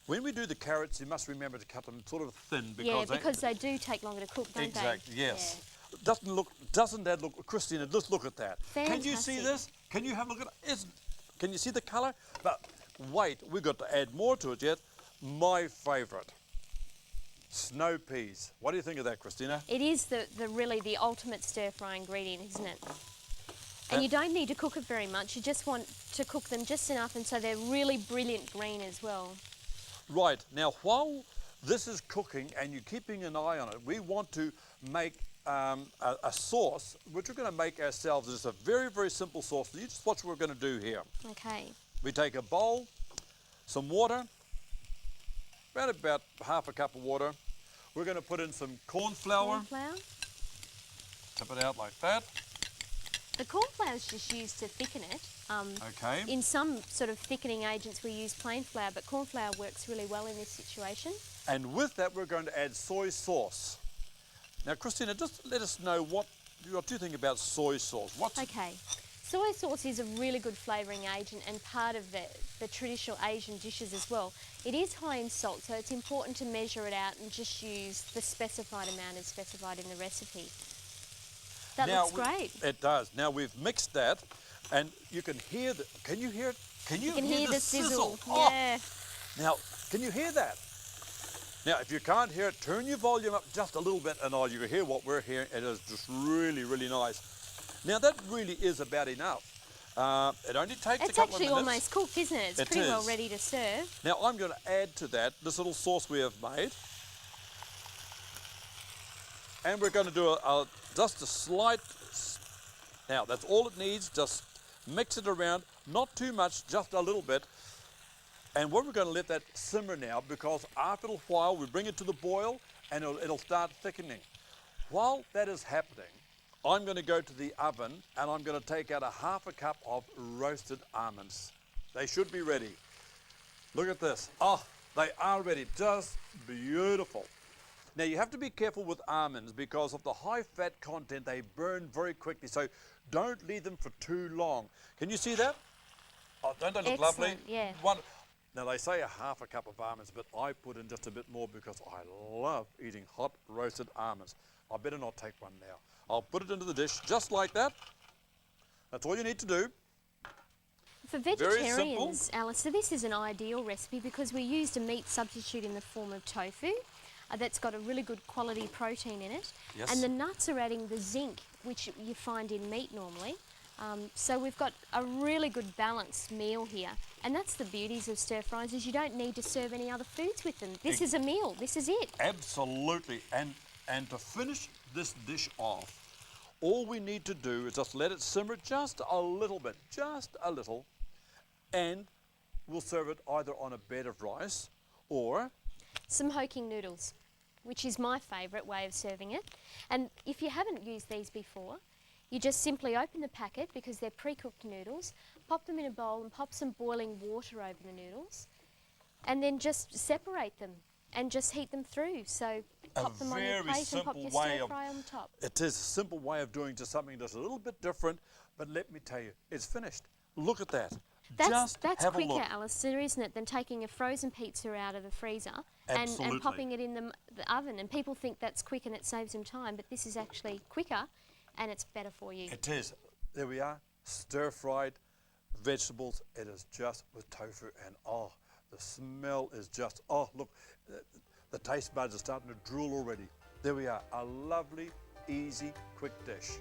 [SPEAKER 2] When we do the carrots, you must remember to cut them sort of thin because
[SPEAKER 1] they do take longer to cook, don't they?
[SPEAKER 2] Exactly, yes.
[SPEAKER 1] Yeah.
[SPEAKER 2] Doesn't that look, Christina, just look at that.
[SPEAKER 1] Fantastic.
[SPEAKER 2] Can you see this? Can you have a look at it? Can you see the colour? But wait, we've got to add more to it yet. My favourite. snow peas. What do you think of that, Christina?
[SPEAKER 1] It is really the ultimate stir-fry ingredient, isn't it? And you don't need to cook it very much. You just want to cook them just enough, and so they're really brilliant green as well.
[SPEAKER 2] Right, now while this is cooking and you're keeping an eye on it, we want to make a sauce, which we're going to make ourselves. It's a very, very simple sauce. You just watch what we're going to do here.
[SPEAKER 1] Okay.
[SPEAKER 2] We take a bowl, some water, around about half a cup of water. We're going to put in some corn flour.
[SPEAKER 1] Corn flour.
[SPEAKER 2] Tip it out like that.
[SPEAKER 1] The corn flour is just used to thicken it.
[SPEAKER 2] Okay.
[SPEAKER 1] In some sort of thickening agents we use plain flour, but corn flour works really well in this situation.
[SPEAKER 2] And with that we're going to add soy sauce. Now Christina, just let us know what you think about soy sauce.
[SPEAKER 1] Okay. Soy sauce is a really good flavouring agent and part of the traditional Asian dishes as well. It is high in salt, so it's important to measure it out and just use the specified amount as specified in the recipe. That looks great.
[SPEAKER 2] It does. Now we've mixed that, and you can hear the. Can you hear it? Can you
[SPEAKER 1] hear the sizzle?
[SPEAKER 2] Oh.
[SPEAKER 1] Yeah.
[SPEAKER 2] Now, can you hear that? Now, if you can't hear it, turn your volume up just a little bit, and you can hear what we're hearing. It is just really, really nice. Now that really is about enough. It only takes a couple of minutes.
[SPEAKER 1] It's actually almost cooked, isn't it? It's pretty well ready to serve.
[SPEAKER 2] Now I'm going to add to that this little sauce we have made. And we're going to do just a slight, now that's all it needs, just mix it around, not too much, just a little bit. And we're going to let that simmer now, because after a while we bring it to the boil and it'll start thickening. While that is happening, I'm going to go to the oven and I'm going to take out half a cup of roasted almonds. They should be ready. Look at this. Oh, they are ready. Just beautiful. Now you have to be careful with almonds because of the high fat content. They burn very quickly, so don't leave them for too long. Can you see that? Oh, don't they look lovely?
[SPEAKER 1] Yeah.
[SPEAKER 2] Now they say half a cup of almonds, but I put in just a bit more because I love eating hot roasted almonds. I better not take one now. I'll put it into the dish just like that. That's all you need to do.
[SPEAKER 1] For vegetarians, Alistair, this is an ideal recipe because we used a meat substitute in the form of tofu. That's got a really good quality protein in it.
[SPEAKER 2] Yes.
[SPEAKER 1] And the nuts are adding the zinc, which you find in meat normally. So we've got a really good balanced meal here. And that's the beauties of stir fries, is you don't need to serve any other foods with them. This is a meal, this is it.
[SPEAKER 2] Absolutely. And to finish this dish off, all we need to do is just let it simmer just a little bit, just a little, and we'll serve it either on a bed of rice or
[SPEAKER 1] some hoking noodles, which is my favourite way of serving it. And if you haven't used these before, you just simply open the packet, because they're pre-cooked noodles, pop them in a bowl and pop some boiling water over the noodles, and then just separate them and just heat them through. So pop them on your plate and pop your stir fry on the top.
[SPEAKER 2] It is a simple way of doing just something that's a little bit different, but let me tell you, it's finished. Look at that.
[SPEAKER 1] That's quicker, Alistair, isn't it, than taking a frozen pizza out of the freezer and popping it in the oven. And people think that's quick and it saves them time, but this is actually quicker and it's better for you.
[SPEAKER 2] It is. There we are, stir-fried vegetables. It is just with tofu, and oh, the smell is just, oh, look, the taste buds are starting to drool already. There we are, a lovely, easy, quick dish.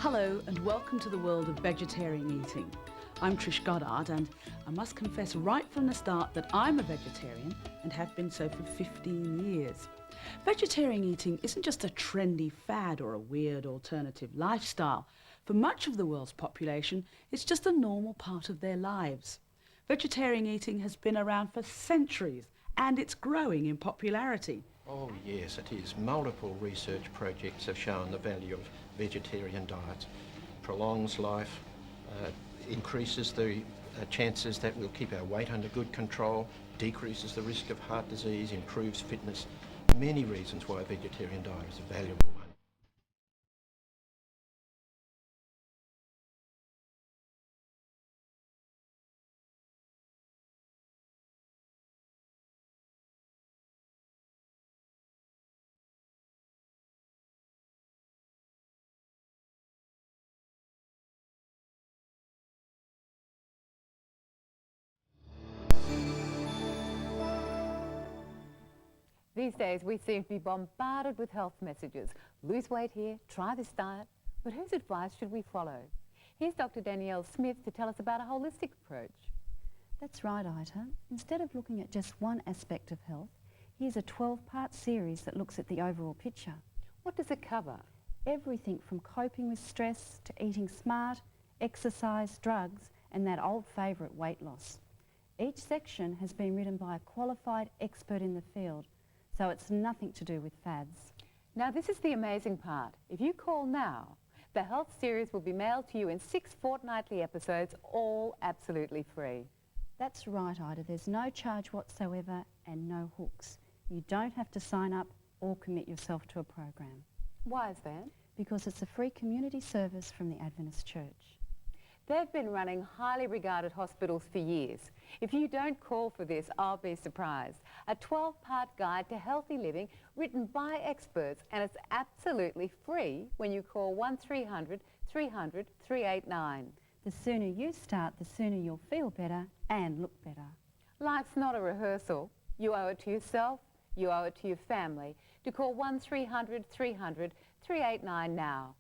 [SPEAKER 4] Hello and welcome to the world of vegetarian eating. I'm Trish Goddard and I must confess right from the start that I'm a vegetarian and have been so for 15 years. Vegetarian eating isn't just a trendy fad or a weird alternative lifestyle. For much of the world's population, it's just a normal part of their lives. Vegetarian eating has been around for centuries and it's growing in popularity.
[SPEAKER 5] Oh yes, it is. Multiple research projects have shown the value of vegetarian diets. Prolongs life, increases the chances that we'll keep our weight under good control, decreases the risk of heart disease, improves fitness. Many reasons why a vegetarian diet is a valuable one.
[SPEAKER 6] These days we seem to be bombarded with health messages. Lose weight here, try this diet. But whose advice should we follow? Here's Dr. Danielle Smith to tell us about a holistic approach.
[SPEAKER 7] That's right, Ita. Instead of looking at just one aspect of health, here's a 12-part series that looks at the overall picture.
[SPEAKER 6] What does it cover?
[SPEAKER 7] Everything from coping with stress to eating smart, exercise, drugs, and that old favourite, weight loss. Each section has been written by a qualified expert in the field, so it's nothing to do with fads.
[SPEAKER 6] Now this is the amazing part. If you call now, the health series will be mailed to you in 6 fortnightly episodes, all absolutely free.
[SPEAKER 7] That's right, Ida. There's no charge whatsoever and no hooks. You don't have to sign up or commit yourself to a program.
[SPEAKER 6] Why is that?
[SPEAKER 7] Because it's a free community service from the Adventist Church.
[SPEAKER 6] They've been running highly regarded hospitals for years. If you don't call for this, I'll be surprised. A 12-part guide to healthy living written by experts, and it's absolutely free when you call 1300 300 389.
[SPEAKER 7] The sooner you start, the sooner you'll feel better and look better.
[SPEAKER 6] Life's not a rehearsal. You owe it to yourself, you owe it to your family to call 1300 300 389 now.